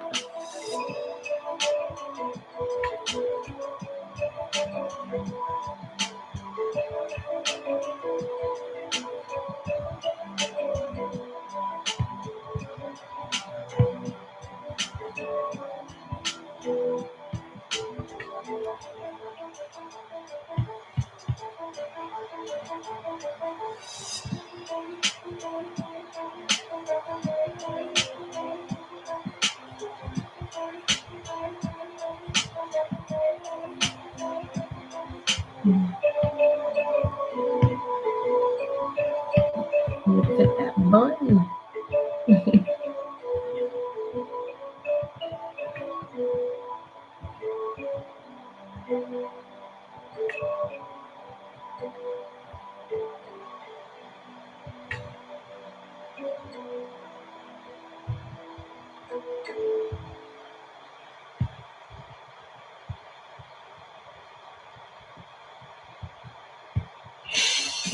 Look at that bun.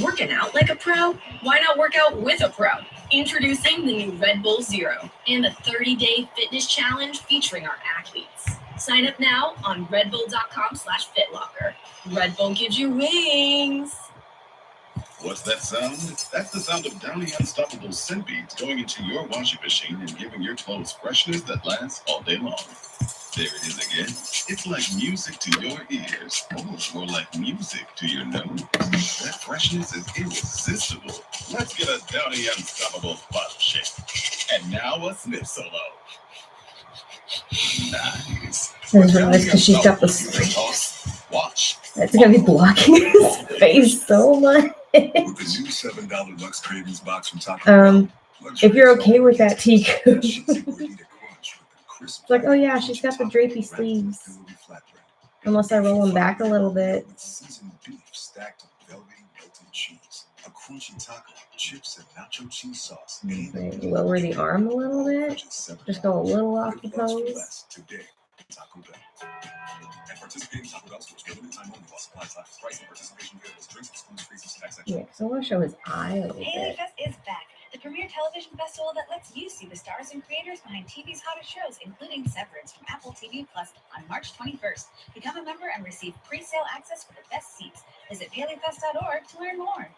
Working out like a pro? Why not work out with a pro? Introducing the new Red Bull Zero and the 30-day fitness challenge featuring our athletes. Sign up now on redbull.com/fitlocker. Red Bull gives you wings. What's that sound? That's the sound of Downy Unstoppable scent beads going into your washing machine and giving your clothes freshness that lasts all day long. There it is again. It's like music to your ears. Oh, more like music to your nose. That freshness is irresistible. Let's get a Downy Unstoppable bottle shake. And now a sniff solo. Nice. I just realized because she's got the sleeves. Watch. That's gonna be blocking his face so much. With the new $7 Lux Cravings box from Taco Bell, If you're okay with that, Tiku. a cheesy gordita crunch with a crisp It's like, oh yeah, bite of she's got the crunchy taco drapey wrapped in sleeves. pillowy flatbread. Unless I roll them back a little bit. With seasoned beef stacked on velvety melted cheese, a crunchy taco, chips and nacho cheese sauce, and Right, lower the arm a little bit. Just go a little off the Live Lux for pose. less today at Taco Bell. And participating Taco Bell stores for limited time only while supplies last. Price and participation varies. Drinks excludes freezing snack section. Yeah, because I want to show his eye a little Haley bit. Fest is back, the premier television festival that lets you see the stars and creators behind TV's hottest shows, including Severance from Apple TV Plus on March 21st. Become a member and receive pre-sale access for the best seats. Visit haleyfest.org to learn more.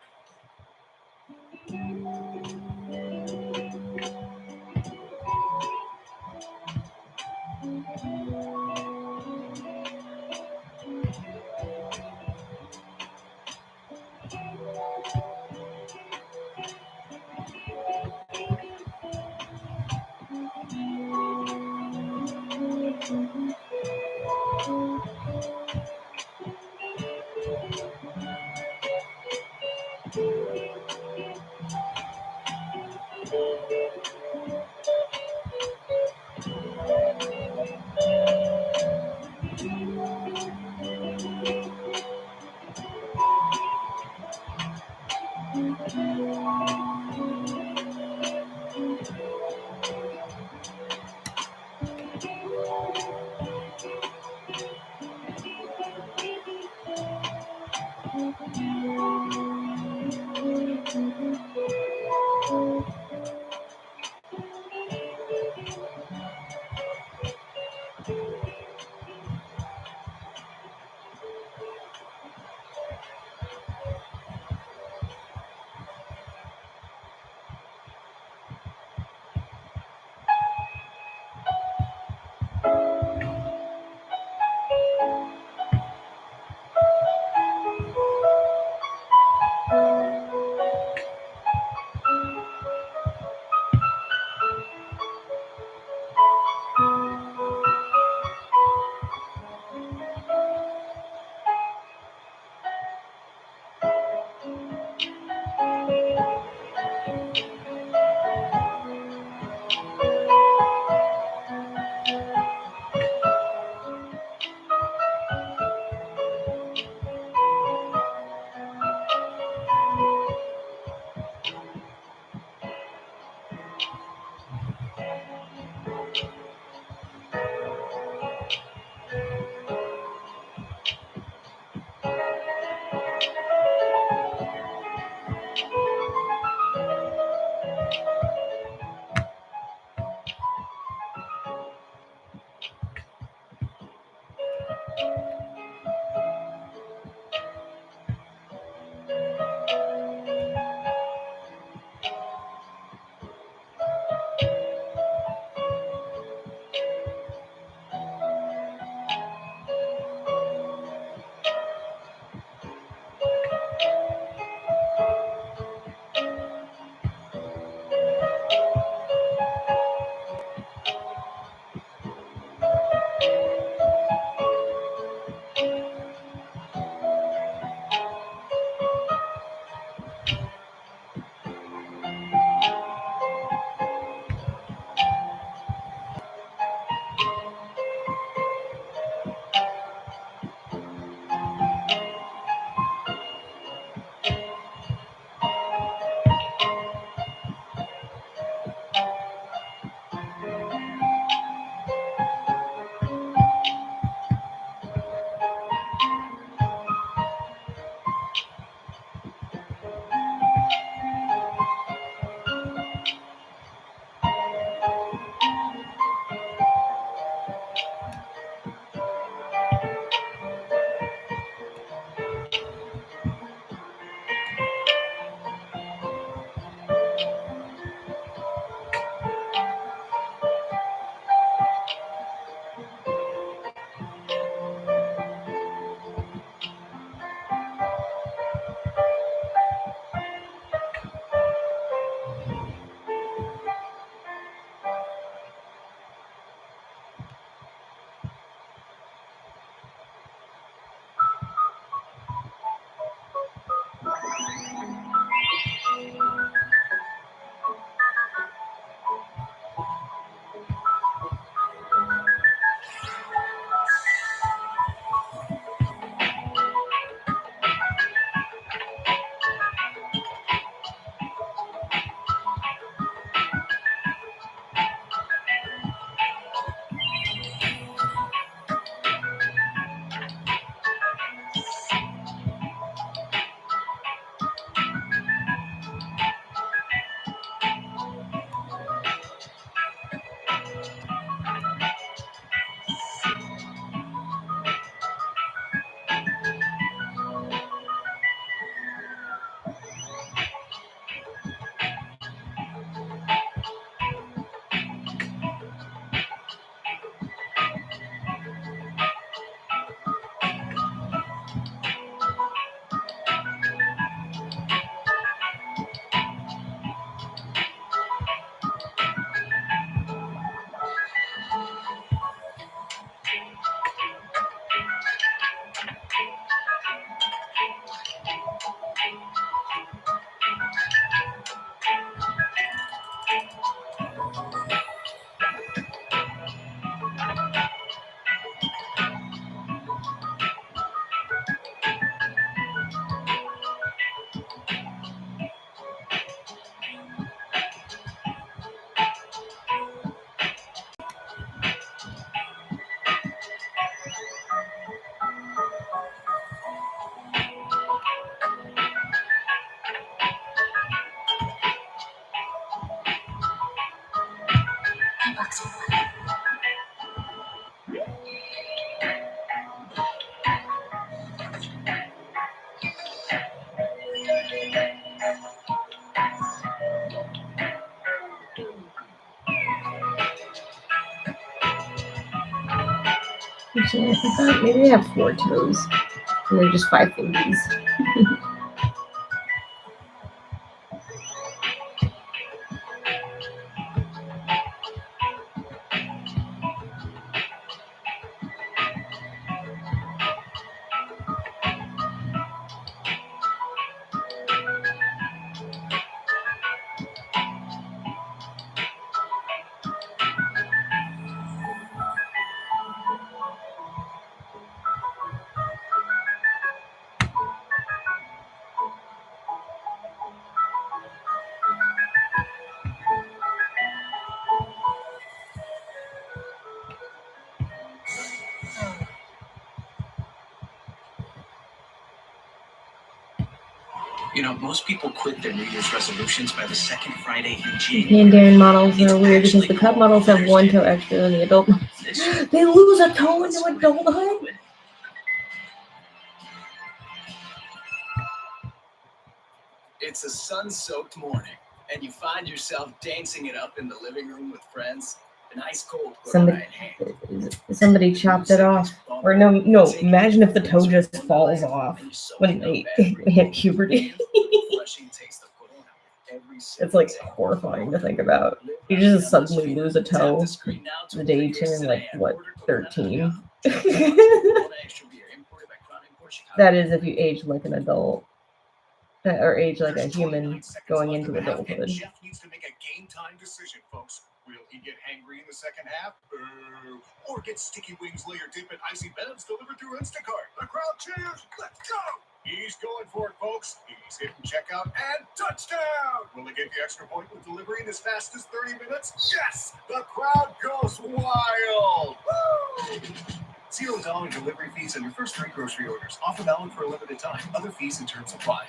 Actually, I thought maybe they have 4 toes, and they're just 5 fingers. You know, most people quit their New Year's resolutions by the second Friday in Pandarin models are weird because the cub models have 1 toe extra than the adult models. They lose a toe into adulthood? It's a sun-soaked morning, and you find yourself dancing it up in the living room with friends. An ice cold Somebody chopped it off. Or no, imagine if the toe just falls off when they hit puberty. It's like horrifying to think about. You just suddenly lose a toe the day you turn like, what, 13? That is if you age like an adult. Or age like a human going into adulthood. Jeff needs to make a game time decision, folks. Will he get hangry in the second half? Or get sticky wings, layer dip, and icy bevs delivered through Instacart? The crowd cheers. Let's go. He's going for it, folks. He's hitting checkout and touchdown. Will he get the extra point with delivery in as fast as 30 minutes? Yes. The crowd goes wild. Woo! $0 delivery fees on your first 3 grocery orders. Offer valid for a limited time. Other fees and terms apply.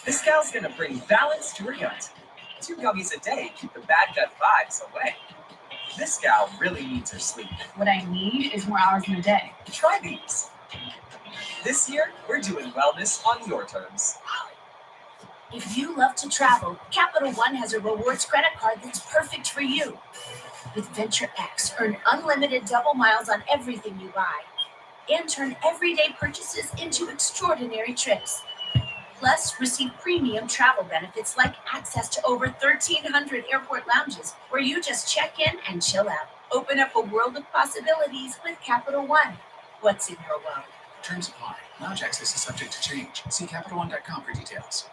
This gal's gonna bring balance to her gut. 2 gummies a day keep the bad gut vibes away. This gal really needs her sleep. What I need is more hours in the day. Try these. This year, we're doing wellness on your terms. If you love to travel, Capital One has a rewards credit card that's perfect for you. With Venture X, earn unlimited double miles on everything you buy and turn everyday purchases into extraordinary trips. Plus, receive premium travel benefits like access to over 1,300 airport lounges where you just check in and chill out. Open up a world of possibilities with Capital One. What's in your world? Terms apply. Lounge access is subject to change. See CapitalOne.com for details.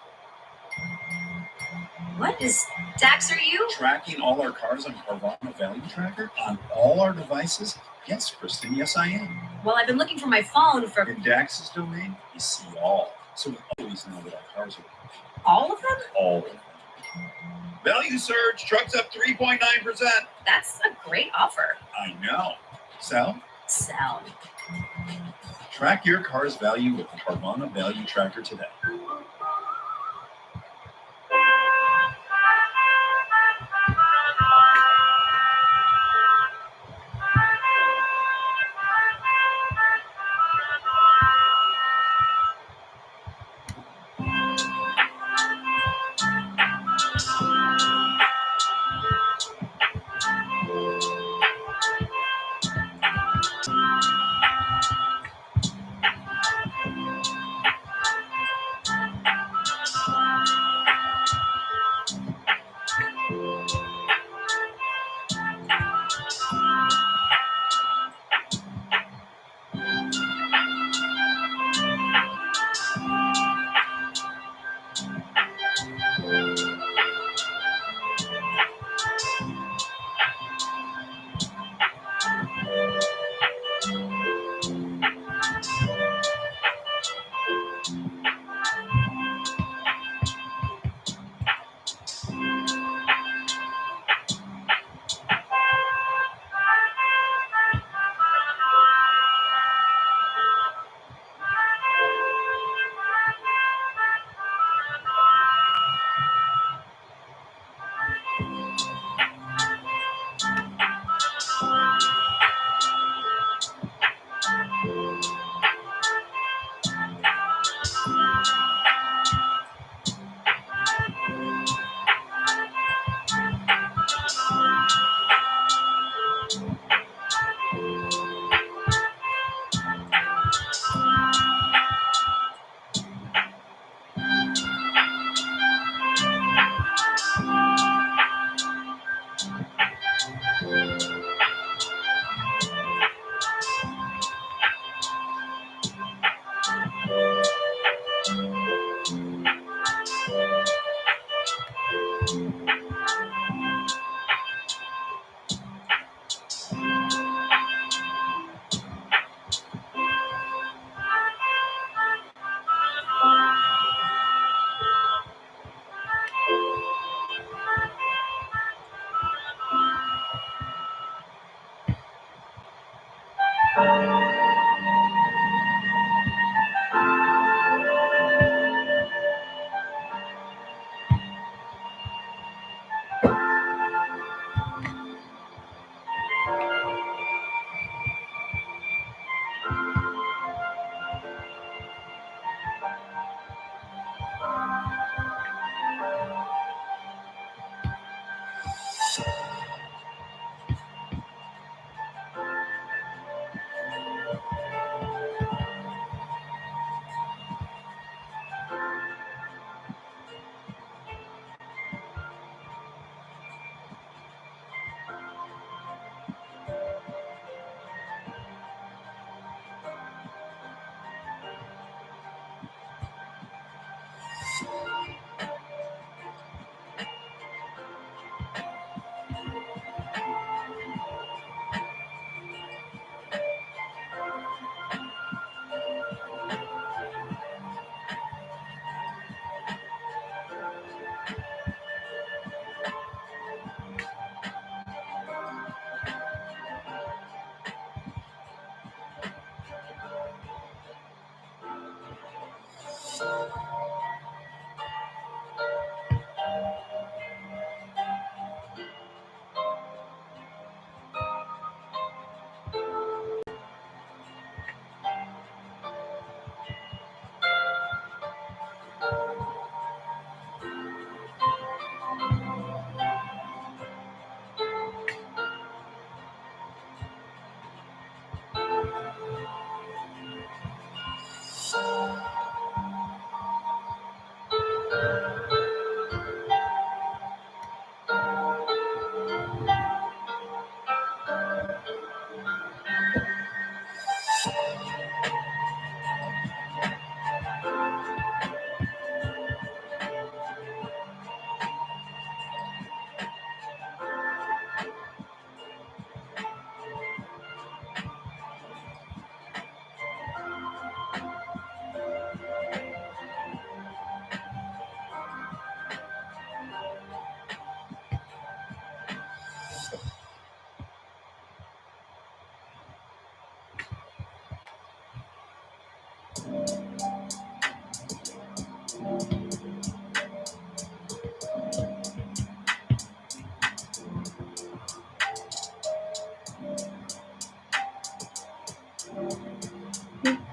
What is Dax? Are you? Tracking all our cars on Carvana Value Tracker on all our devices? Yes, Kristen, yes I am. Well, I've been looking for my phone for In Dax's domain, you see all. So we always know that our cars are all of them. all of them. Value surge, trucks up 3.9%. That's a great offer. I know. Sell? Sell. Track your car's value with the Carvana Value Tracker today.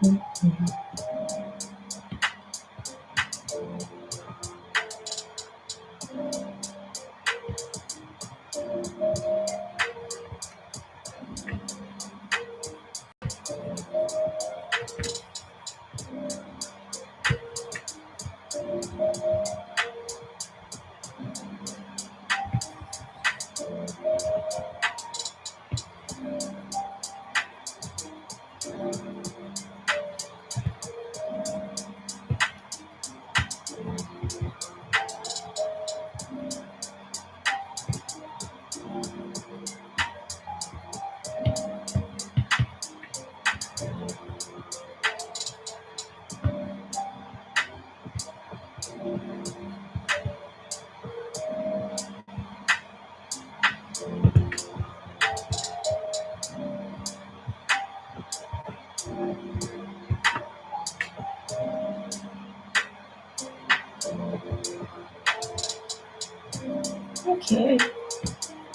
Okay.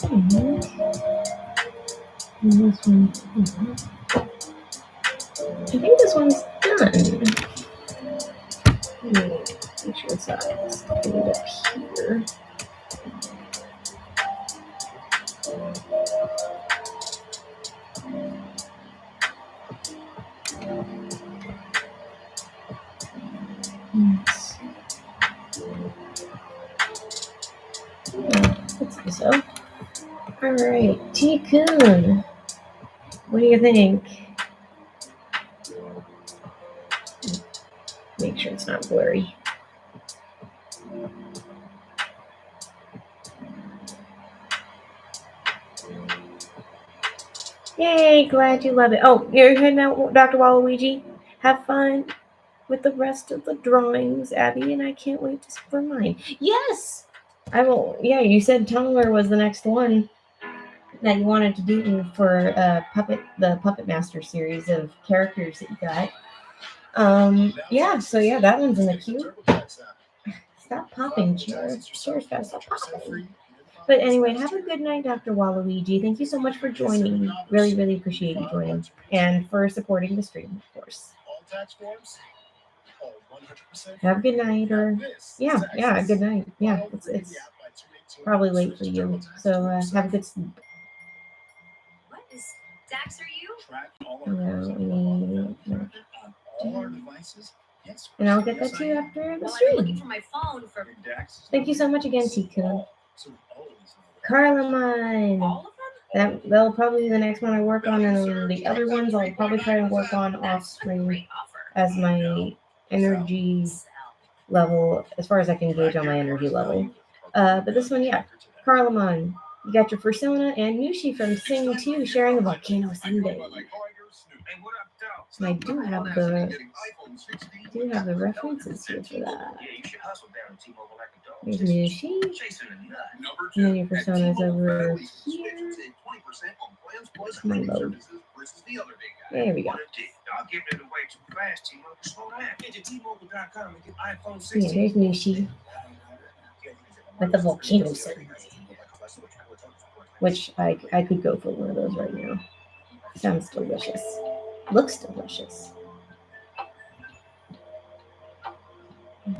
Mhm. And this one. I think this one's done. Make sure it's not ended up here. Yes. Let's do so. All right, T-Kun. What do you think? Make sure it's not blurry. Yay, glad you love it. Oh, you're heading out, Dr. Waluigi? Have fun with the rest of the drawings, Abby, and I can't wait for mine. Yes! I will. Yeah, you said Tumblr was the next one that you wanted to do for the Puppet Master series of characters that you got. Yeah, so yeah, that one's in the queue. Stop popping, Cheers, guys, stop popping. But anyway, have a good night, Dr. Waluigi. Thank you so much for joining. Really, really appreciate you joining and for supporting the stream, of course. Have a good night, or yeah, good night. Yeah, it's probably late for you, so have a good sleep. What is Dax? Are you? And I'll get that to you after the Well, I'm looking stream. for my phone for Thank you so much again, T-Kun. Carlamine. all of them. That'll probably be the next one I work on, and then the other ones I'll probably try and work on off stream Great offer. as my energy level, as far as I can gauge on my energy level. But this one, yeah, Carlamine. You got your persona and Nushi from Sing 2 sharing a Volcano Sunday. And I do have the references here for that. There's Nushi. And then your persona's over here. Come on, load. There we go. Yeah, there's Nushi. With the Volcano Sunday. Which I could go for one of those right now. Sounds delicious. Looks delicious. Let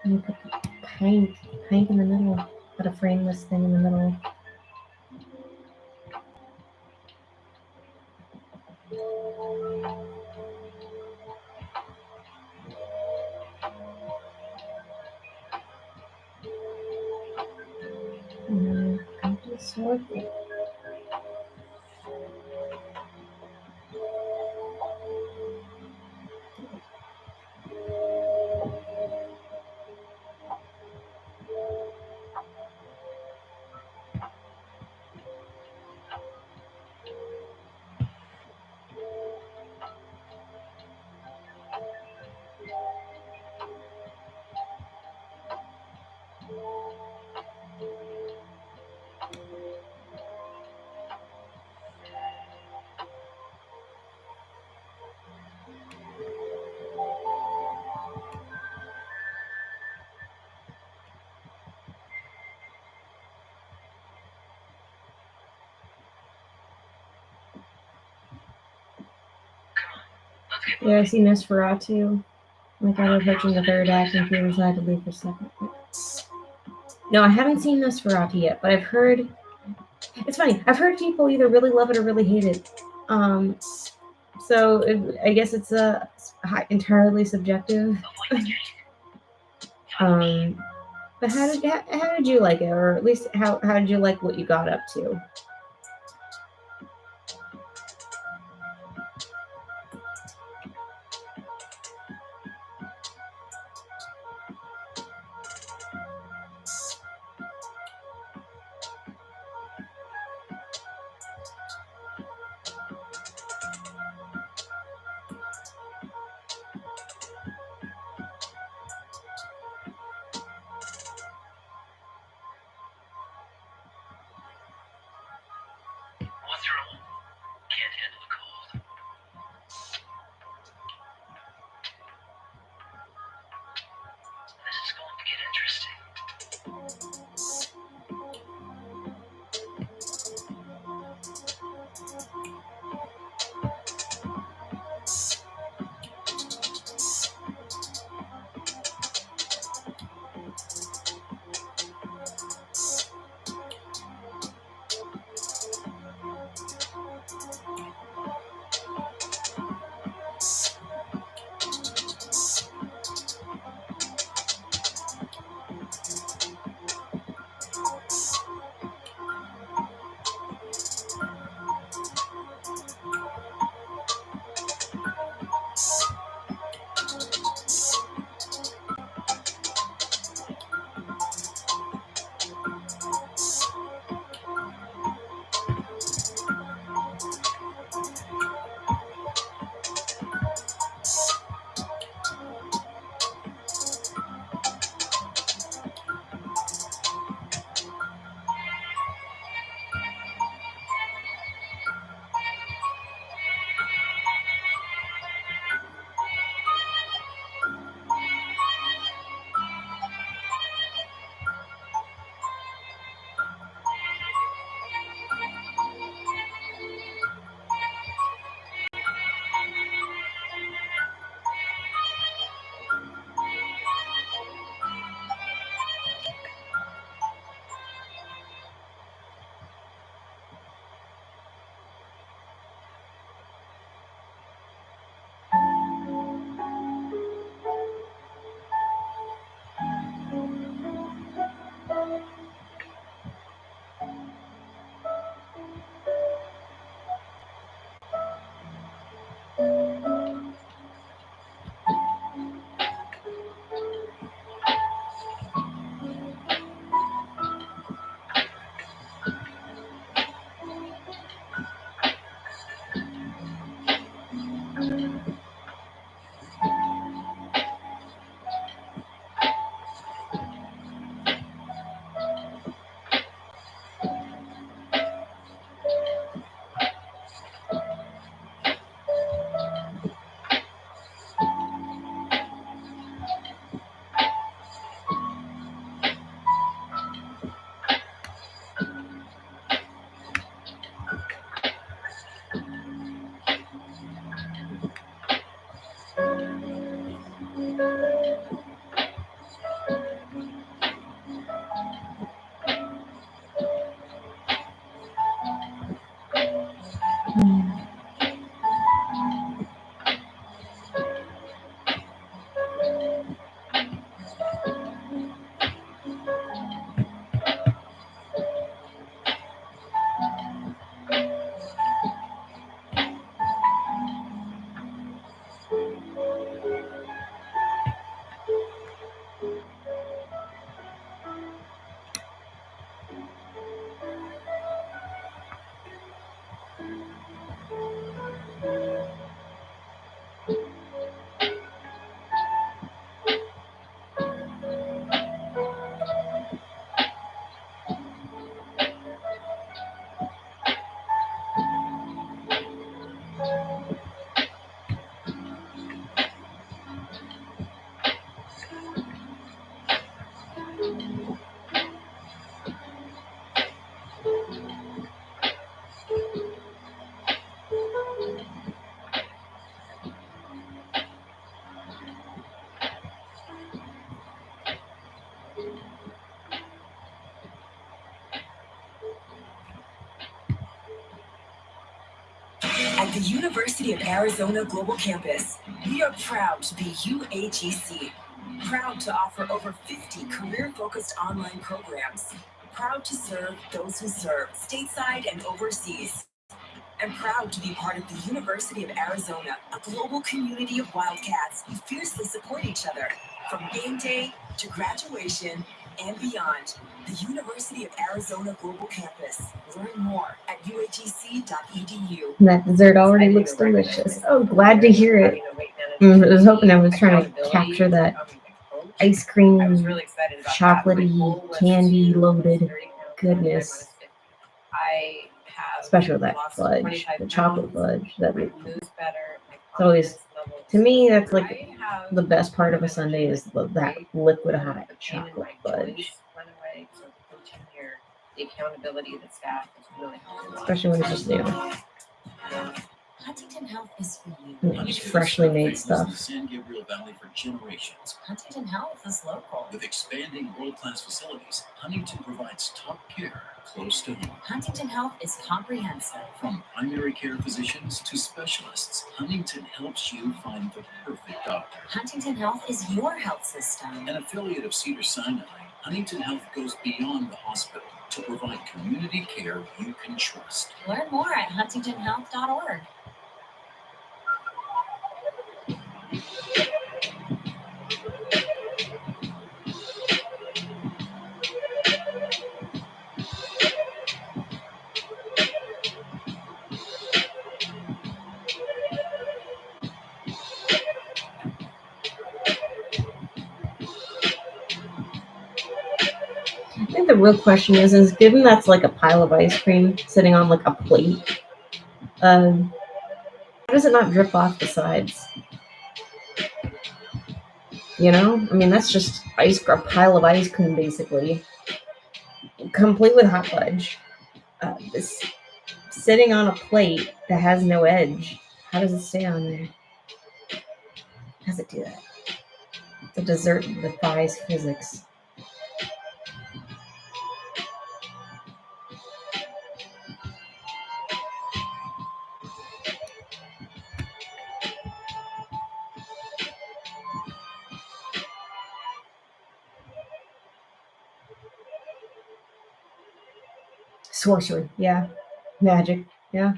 me put the pink in the middle. Put a frameless thing in the middle. And I'm just working. Yeah, I've seen Nosferatu. Like I was approaching the third act and Peter decided to leave for a second. No, I haven't seen Nosferatu yet, but I've heard. It's funny. I've heard people either really love it or really hate it. So I guess it's entirely subjective. But how did you like it, or at least how did you like what you got up to? At the University of Arizona Global Campus, we are proud to be UAGC. Proud to offer over 50 career-focused online programs. Proud to serve those who serve stateside and overseas. And proud to be part of the University of Arizona, a global community of Wildcats who fiercely support each other. From game day to graduation and beyond, the University of Arizona Global Campus. Learn more at uagc.edu. That dessert already looks delicious. Oh, glad to hear it. I was hoping I was trying to capture that ice cream, I was really excited about chocolatey, candy loaded goodness. I have Especially with that lost fudge, 25 the chocolate pounds, fudge. That my it's mood's better, my always, confidence level to is me, so that's good. like I have the best part of a energy sundae is that right? liquid hot The pain in chocolate my fudge. joints went away, so the coaching here, the accountability of the staff is really helpful. Especially when it's just new. Huntington Health is for you. And it's freshly made stuff. In the San Gabriel Valley for generations. Huntington Health is local. With expanding world-class facilities, Huntington provides top care close to home. Huntington Health is comprehensive. From primary care physicians to specialists, Huntington helps you find the perfect doctor. Huntington Health is your health system. An affiliate of Cedars-Sinai, Huntington Health goes beyond the hospital to provide community care you can trust. Learn more at huntingtonhealth.org. I think the real question is given that's like a pile of ice cream sitting on like a plate, how does it not drip off the sides? You know, I mean, that's just a pile of ice cream, basically, complete with hot fudge. This sitting on a plate that has no edge. How does it stay on there? How does it do that? The dessert defies physics. Sorcery, yeah. Magic, yeah.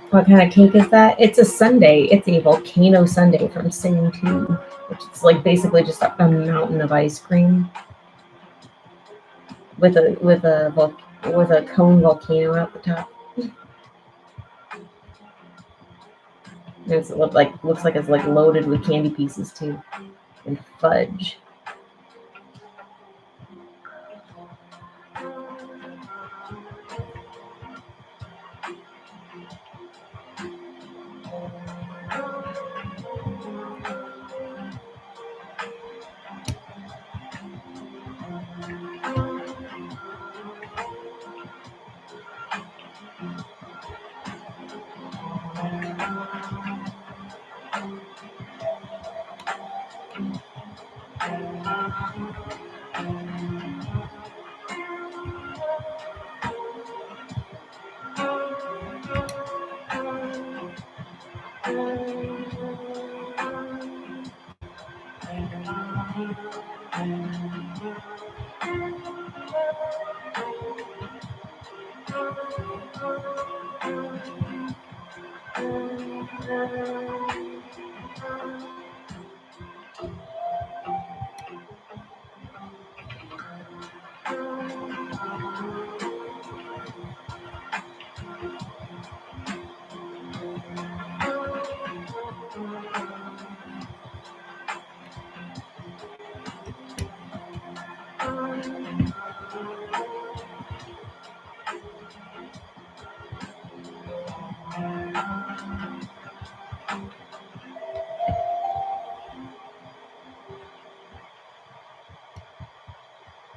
What kind of cake is that? It's a sundae. It's a volcano sundae from Sing 2, which is like basically just a mountain of ice cream with a cone volcano at the top. And it looks like it's like loaded with candy pieces too, and fudge.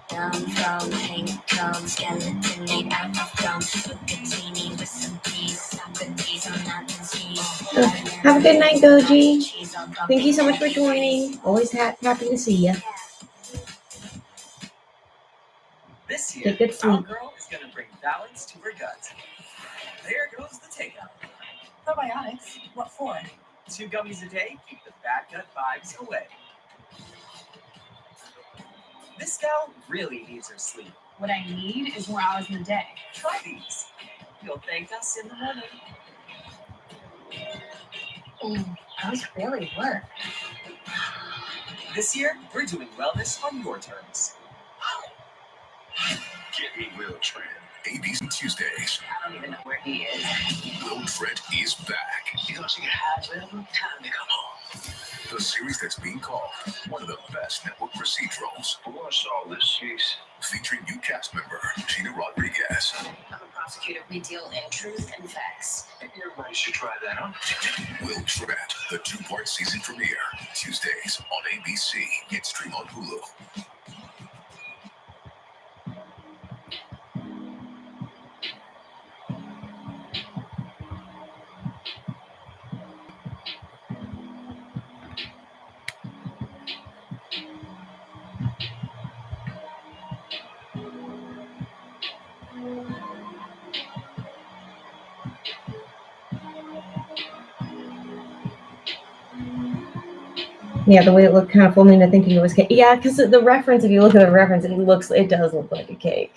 Down from pink cone, skeleton made out of bone, bucatini with some cheese, Socrates on napkins, cheese. Have a good night, Goji. Thank you so much for joining. Always happy to see you. This year, Get good sleep. our girl is going to bring balance to her gut. There goes the takeout. Probiotics? What for? 2 gummies a day keep the bad gut vibes away. This gal really needs her sleep. What I need is more hours in the day. Try these. You'll thank us in the morning. Those really work. This year, we're doing wellness on your terms. Get a Will Trent. ABC Tuesdays. I don't even know where he is. Will Trent is back. He's watching a time to come home. The series that's being called one of the best network procedurals. What's all this, Chase? Featuring new cast member Gina Rodriguez. I'm a prosecutor. We deal in truth and facts. Everybody should try that on. Will Trent, the 2-part season premiere. Tuesdays on ABC. Get stream on Hulu. Yeah, the way it looked kind of fooled me into thinking it was cake. Yeah, because the reference, if you look at the reference, it does look like a cake.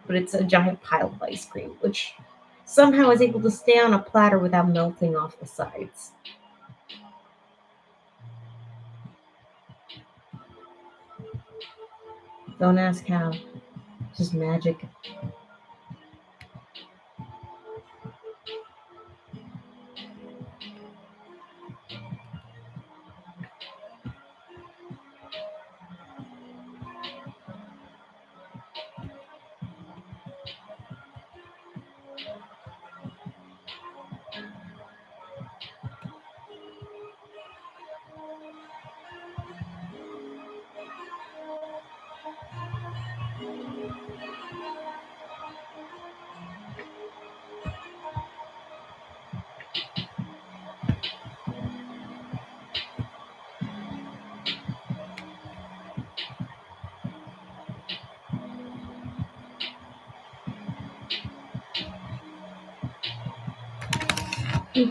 But it's a giant pile of ice cream, which somehow is able to stay on a platter without melting off the sides. Don't ask how. Just magic.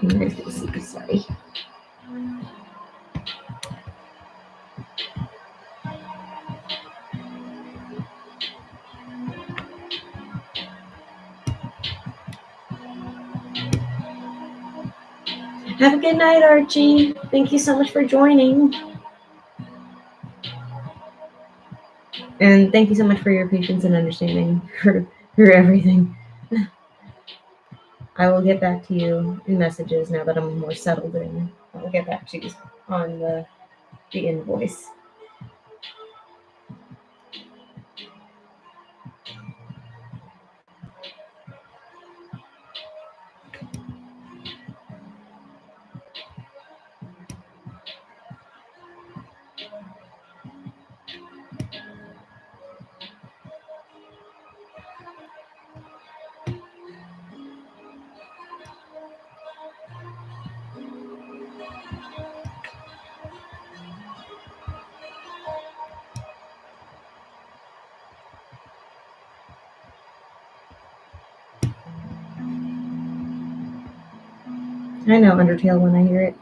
Where's the secret? Sorry. Have a good night, Archie. Thank you so much for joining. And thank you so much for your patience and understanding for everything. I will get back to you in messages now that I'm more settled in. I'll get back to you on the invoice. I know Undertale when I hear it.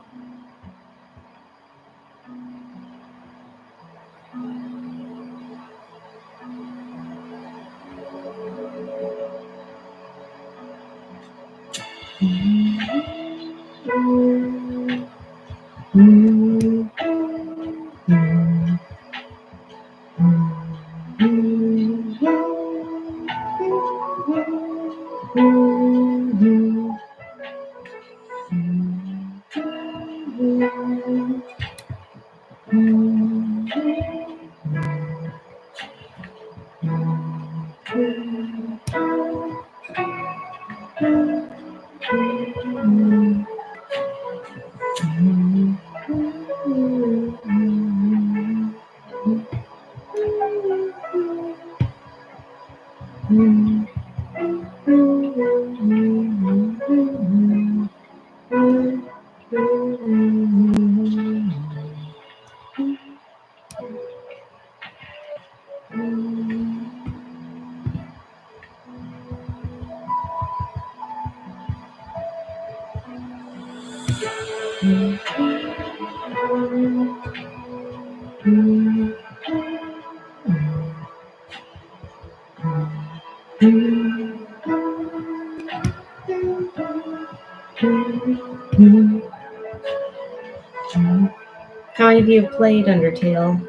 How many of you have played Undertale?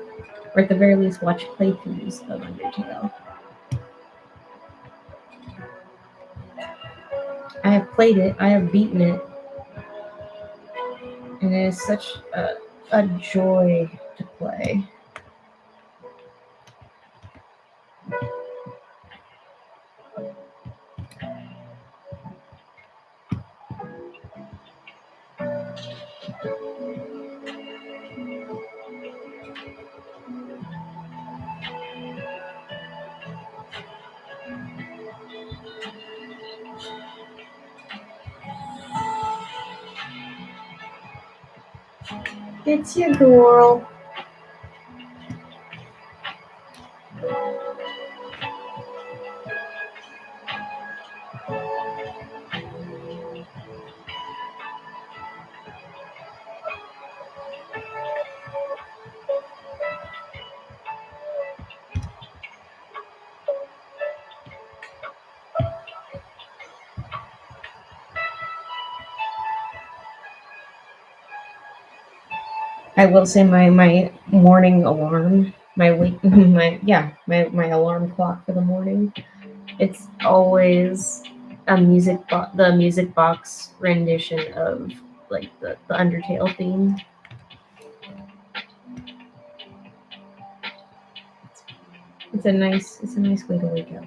Or at the very least watched playthroughs of Undertale? I have played it, I have beaten it, and it is such a joy to play. It's your girl. I will say my morning alarm, my alarm clock for the morning. It's always the music box rendition of like the Undertale theme. It's a nice way to wake up.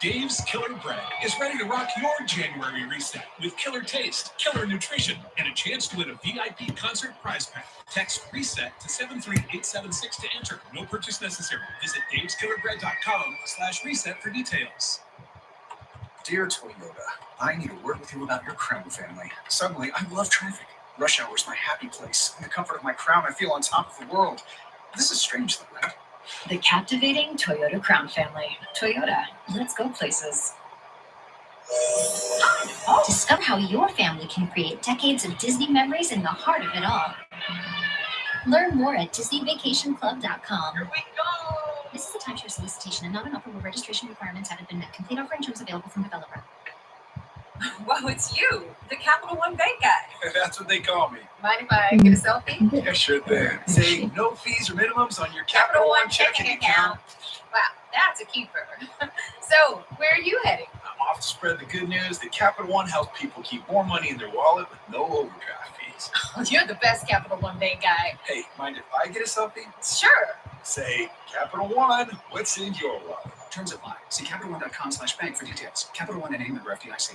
Dave's Killer Bread is ready to rock your January reset with killer taste, killer nutrition, and a chance to win a VIP concert prize pack. Text RESET to 73876 to enter. No purchase necessary. Visit daveskillerbread.com/reset for details. Dear Toyota, I need a word with you about your Crown family. Suddenly, I love traffic. Rush hour is my happy place. In the comfort of my Crown, I feel on top of the world. This is strange, though, right? The captivating Toyota Crown family. Toyota, let's go places. Discover how your family can create decades of Disney memories in the heart of it all. Learn more at DisneyVacationClub.com. Here we go! This is a timeshare solicitation and not an offer where registration requirements haven't been met. Complete offer and terms available from developer. Whoa, it's you, the Capital One Bank guy. That's what they call me. Mind if I get a selfie? Yeah, sure thing. Say no fees or minimums on your Capital One checking account. Wow, that's a keeper. So, where are you heading? I'm off to spread the good news that Capital One helps people keep more money in their wallet with no overdraft fees. You're the best Capital One Bank guy. Hey, mind if I get a selfie? Sure. Say, Capital One, what's in your wallet? Terms apply. See CapitalOne.com/bank for details. Capital One and member FDIC.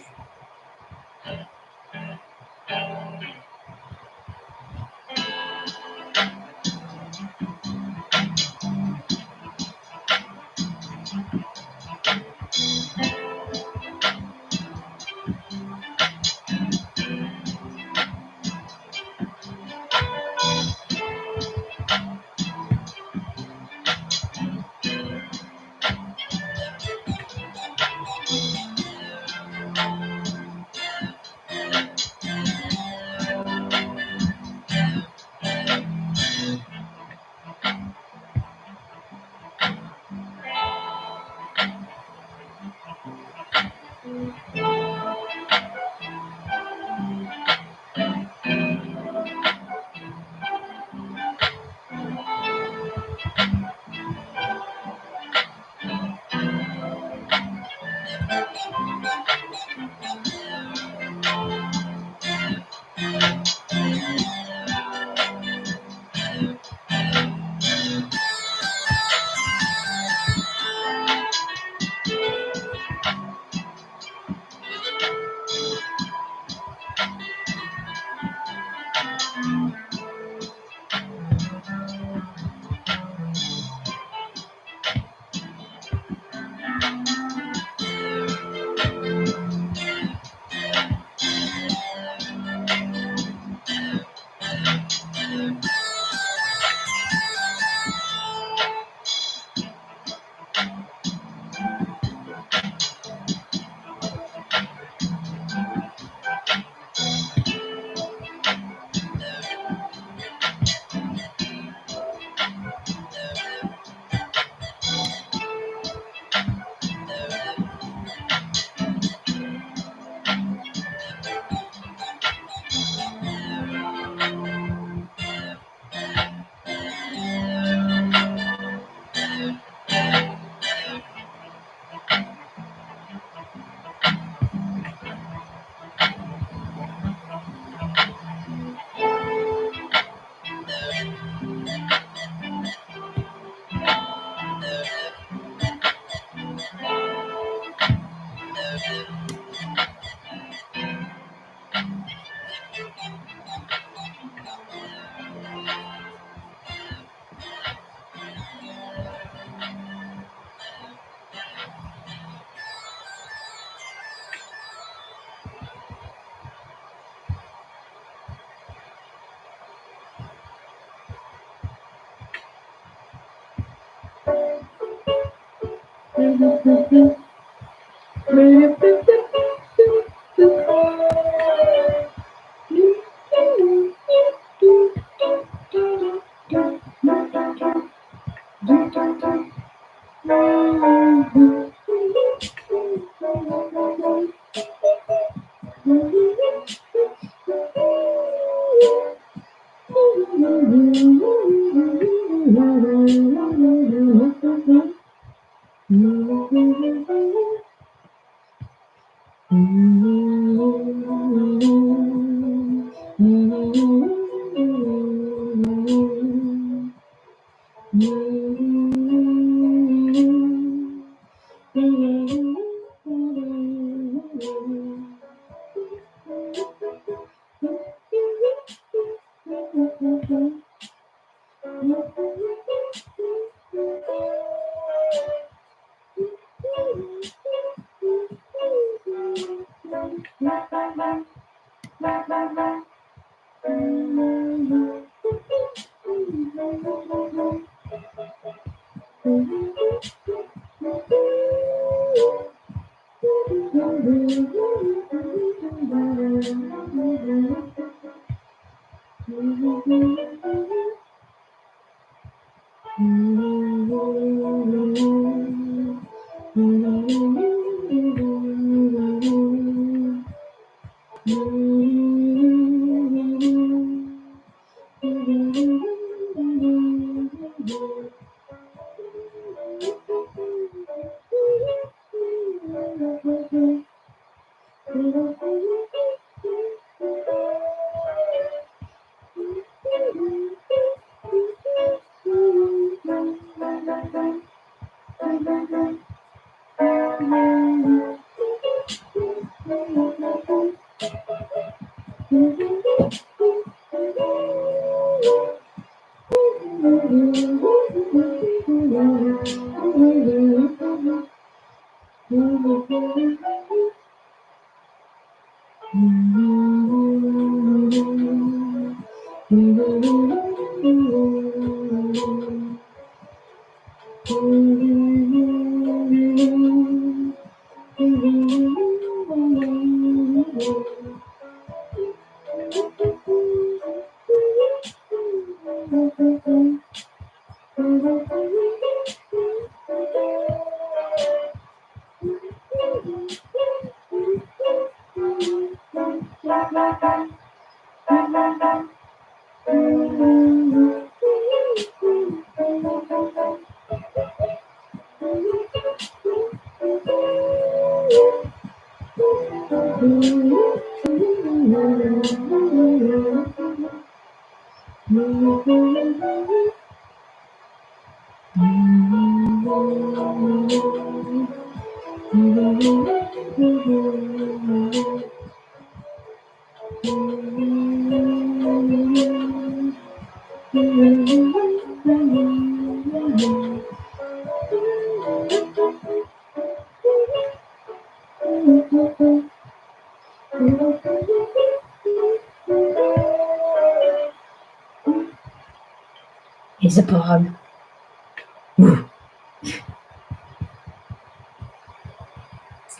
It's a bug.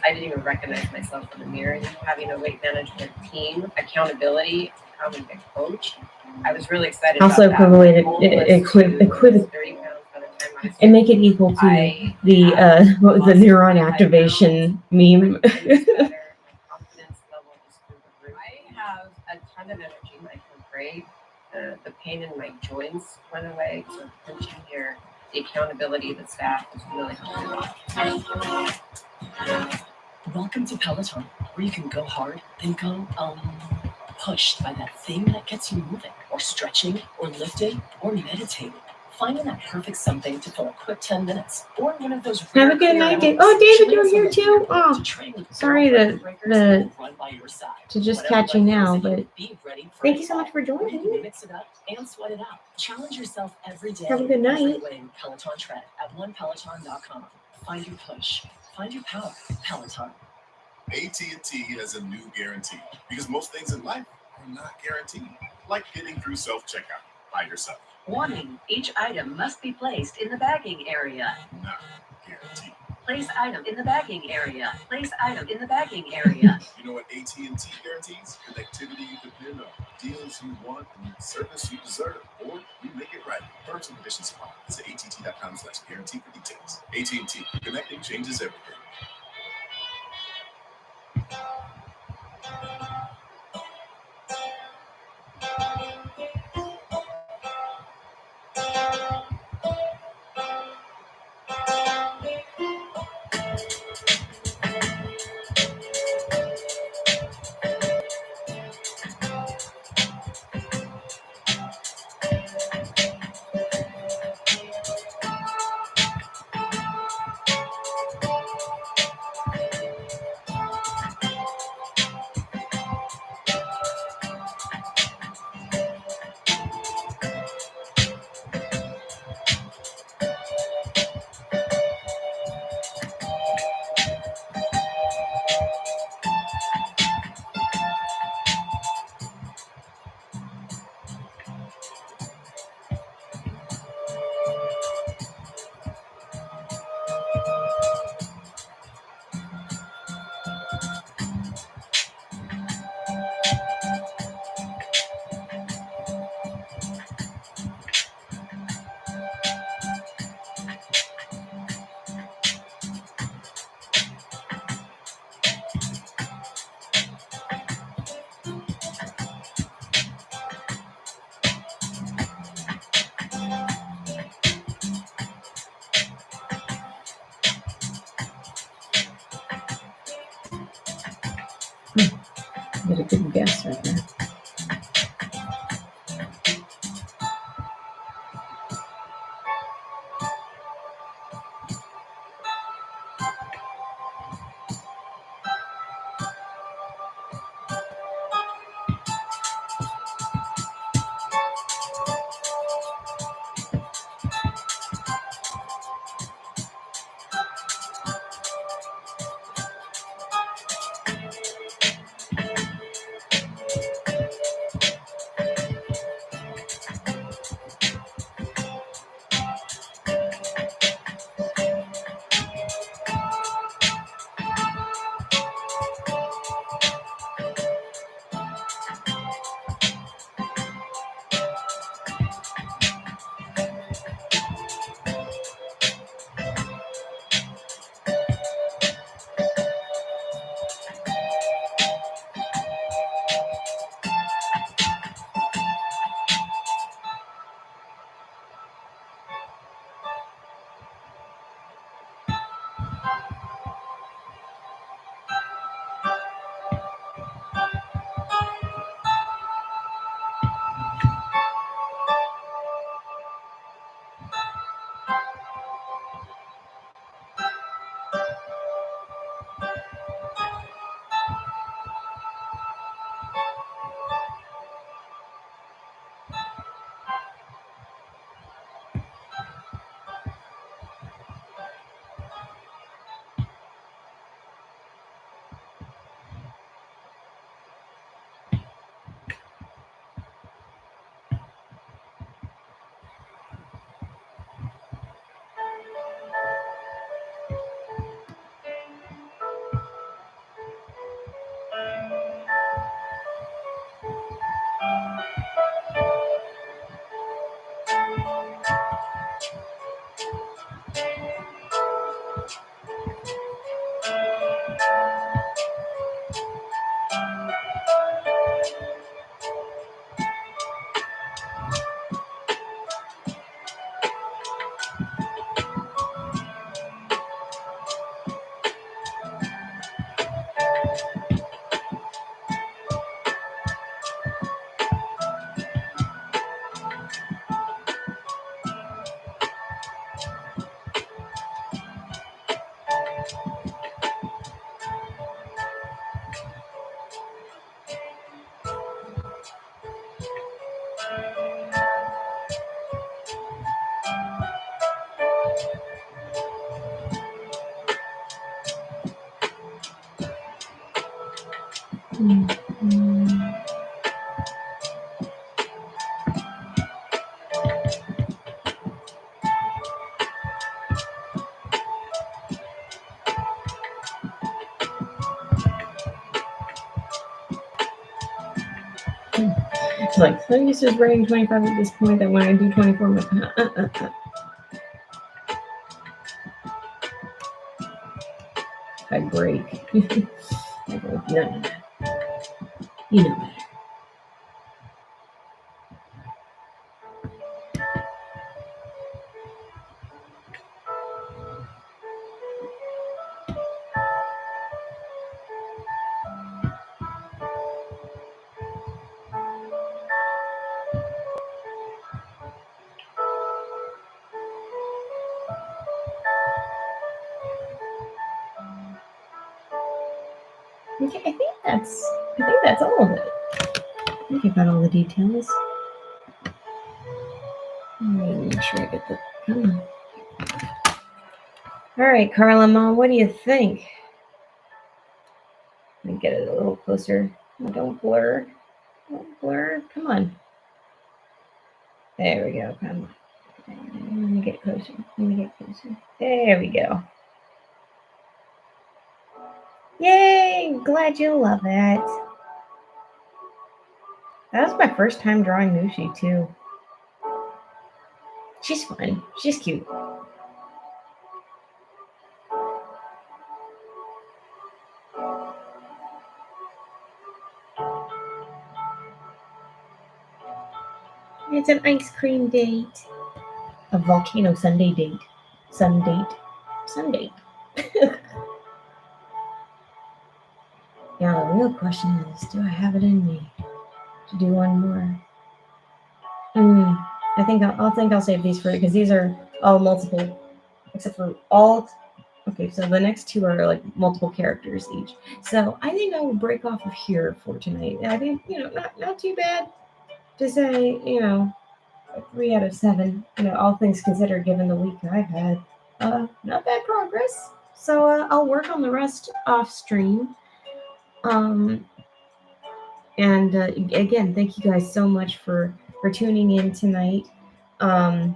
I didn't even recognize myself in the mirror. Having a weight management team, accountability, how we can coach. I was really excited Also about that. equivalent, My goal was to lose 30 pounds by the time I was and make it equal to the neuron activation meme. My confidence level is through the roof. I have a ton of energy. I feel great. The pain in my joints went away. So coaching here, the accountability of the staff was really helpful. Welcome to Peloton, where you can go hard, then go, pushed by that thing that gets you moving, or stretching, or lifting, or meditating. Finding that perfect something to fill a quick 10 minutes, or one of those. Have a good night, Dave. Oh, David, you're here too. Oh, sorry to just catch you now, but thank you so much for joining. Mix it up and sweat it out. Challenge yourself every day. Have a good night. Peloton Tread at onepeloton.com. Find your push. Find your power. Peloton. AT&T has a new guarantee because most things in life are not guaranteed, like getting through self-checkout by yourself. Warning, each item must be placed in the bagging area. Not guaranteed. Place item in the bagging area. Place item in the bagging area. You know what AT&T guarantees? Connectivity you depend on, deals you want, and service you deserve, or we make it right. Terms and conditions apply. Visit att.com/guarantee for details. AT&T, connecting changes everything. Did a good guess right there. It's like, so used to rating 25 at this point that when I do 24, I'm like, I break. I go, no. You know better. Okay, I think that's all of it. I think I got all the details. Make sure I get the. Come on. All right, Carla, Mom, what do you think? Let me get it a little closer. Oh, don't blur. Don't blur. Come on. There we go. Come on. Let me get closer. There we go. Yay! Glad you love it. That was my first time drawing Nushi, too. She's fun. She's cute. It's an ice cream date. A volcano Sunday date. Sun date. Yeah, the real question is, do I have it in me to do one more? I think I'll save these for, because these are all multiple, except for all. Okay, so the next two are like multiple characters each. So I think I will break off of here for tonight. I think, not too bad to say, 3 out of 7. All things considered, given the week I've had, not bad progress. So I'll work on the rest off stream. And again, thank you guys so much for tuning in tonight. I'm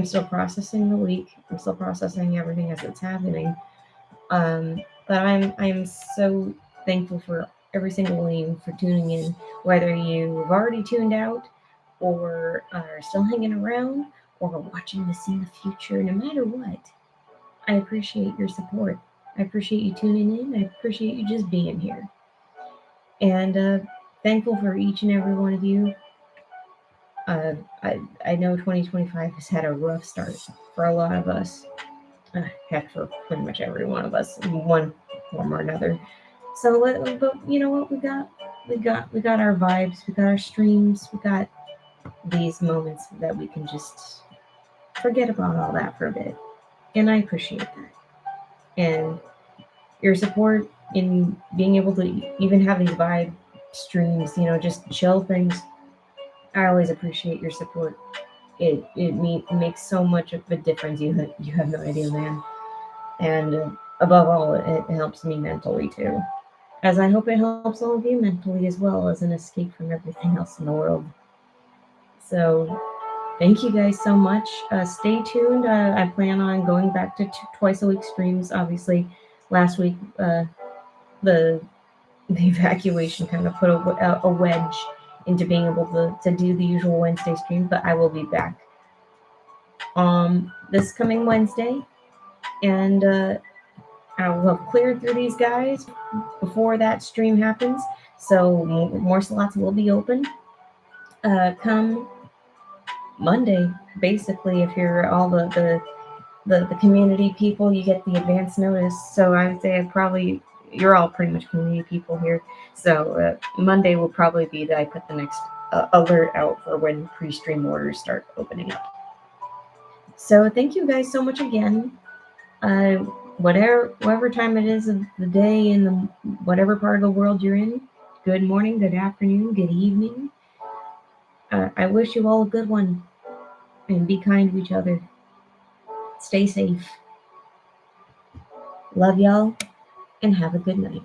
still processing the week. I'm still processing everything as it's happening. But I'm so thankful for every single one of you for tuning in, whether you've already tuned out or are still hanging around or watching to see the future. No matter what, I appreciate your support. I appreciate you tuning in. I appreciate you just being here. And thankful for each and every one of you. I know 2025 has had a rough start for a lot of us. Heck, for pretty much every one of us in one form or another. So, but you know what? We got our vibes. We got our streams. We got these moments that we can just forget about all that for a bit. And I appreciate that. And your support in being able to even have these vibe streams, just chill things. I always appreciate your support. It makes so much of a difference. You have no idea, man. And above all, it helps me mentally too, as I hope it helps all of you mentally as well, as an escape from everything else in the world. So thank you guys so much. Stay tuned. I plan on going back to twice a week streams. Obviously, last week the evacuation kind of put a wedge into being able to do the usual Wednesday stream, but I will be back this coming Wednesday, and I will have cleared through these guys before that stream happens, so more slots will be open come Monday. Basically, if you're all the community people, you get the advance notice. So I would say you're all pretty much community people here. So Monday will probably be that I put the next alert out for when pre-stream orders start opening up. So thank you guys so much again. Whatever time it is of the day in whatever part of the world you're in, good morning, good afternoon, good evening. I wish you all a good one, and be kind to each other. Stay safe. Love y'all, and have a good night.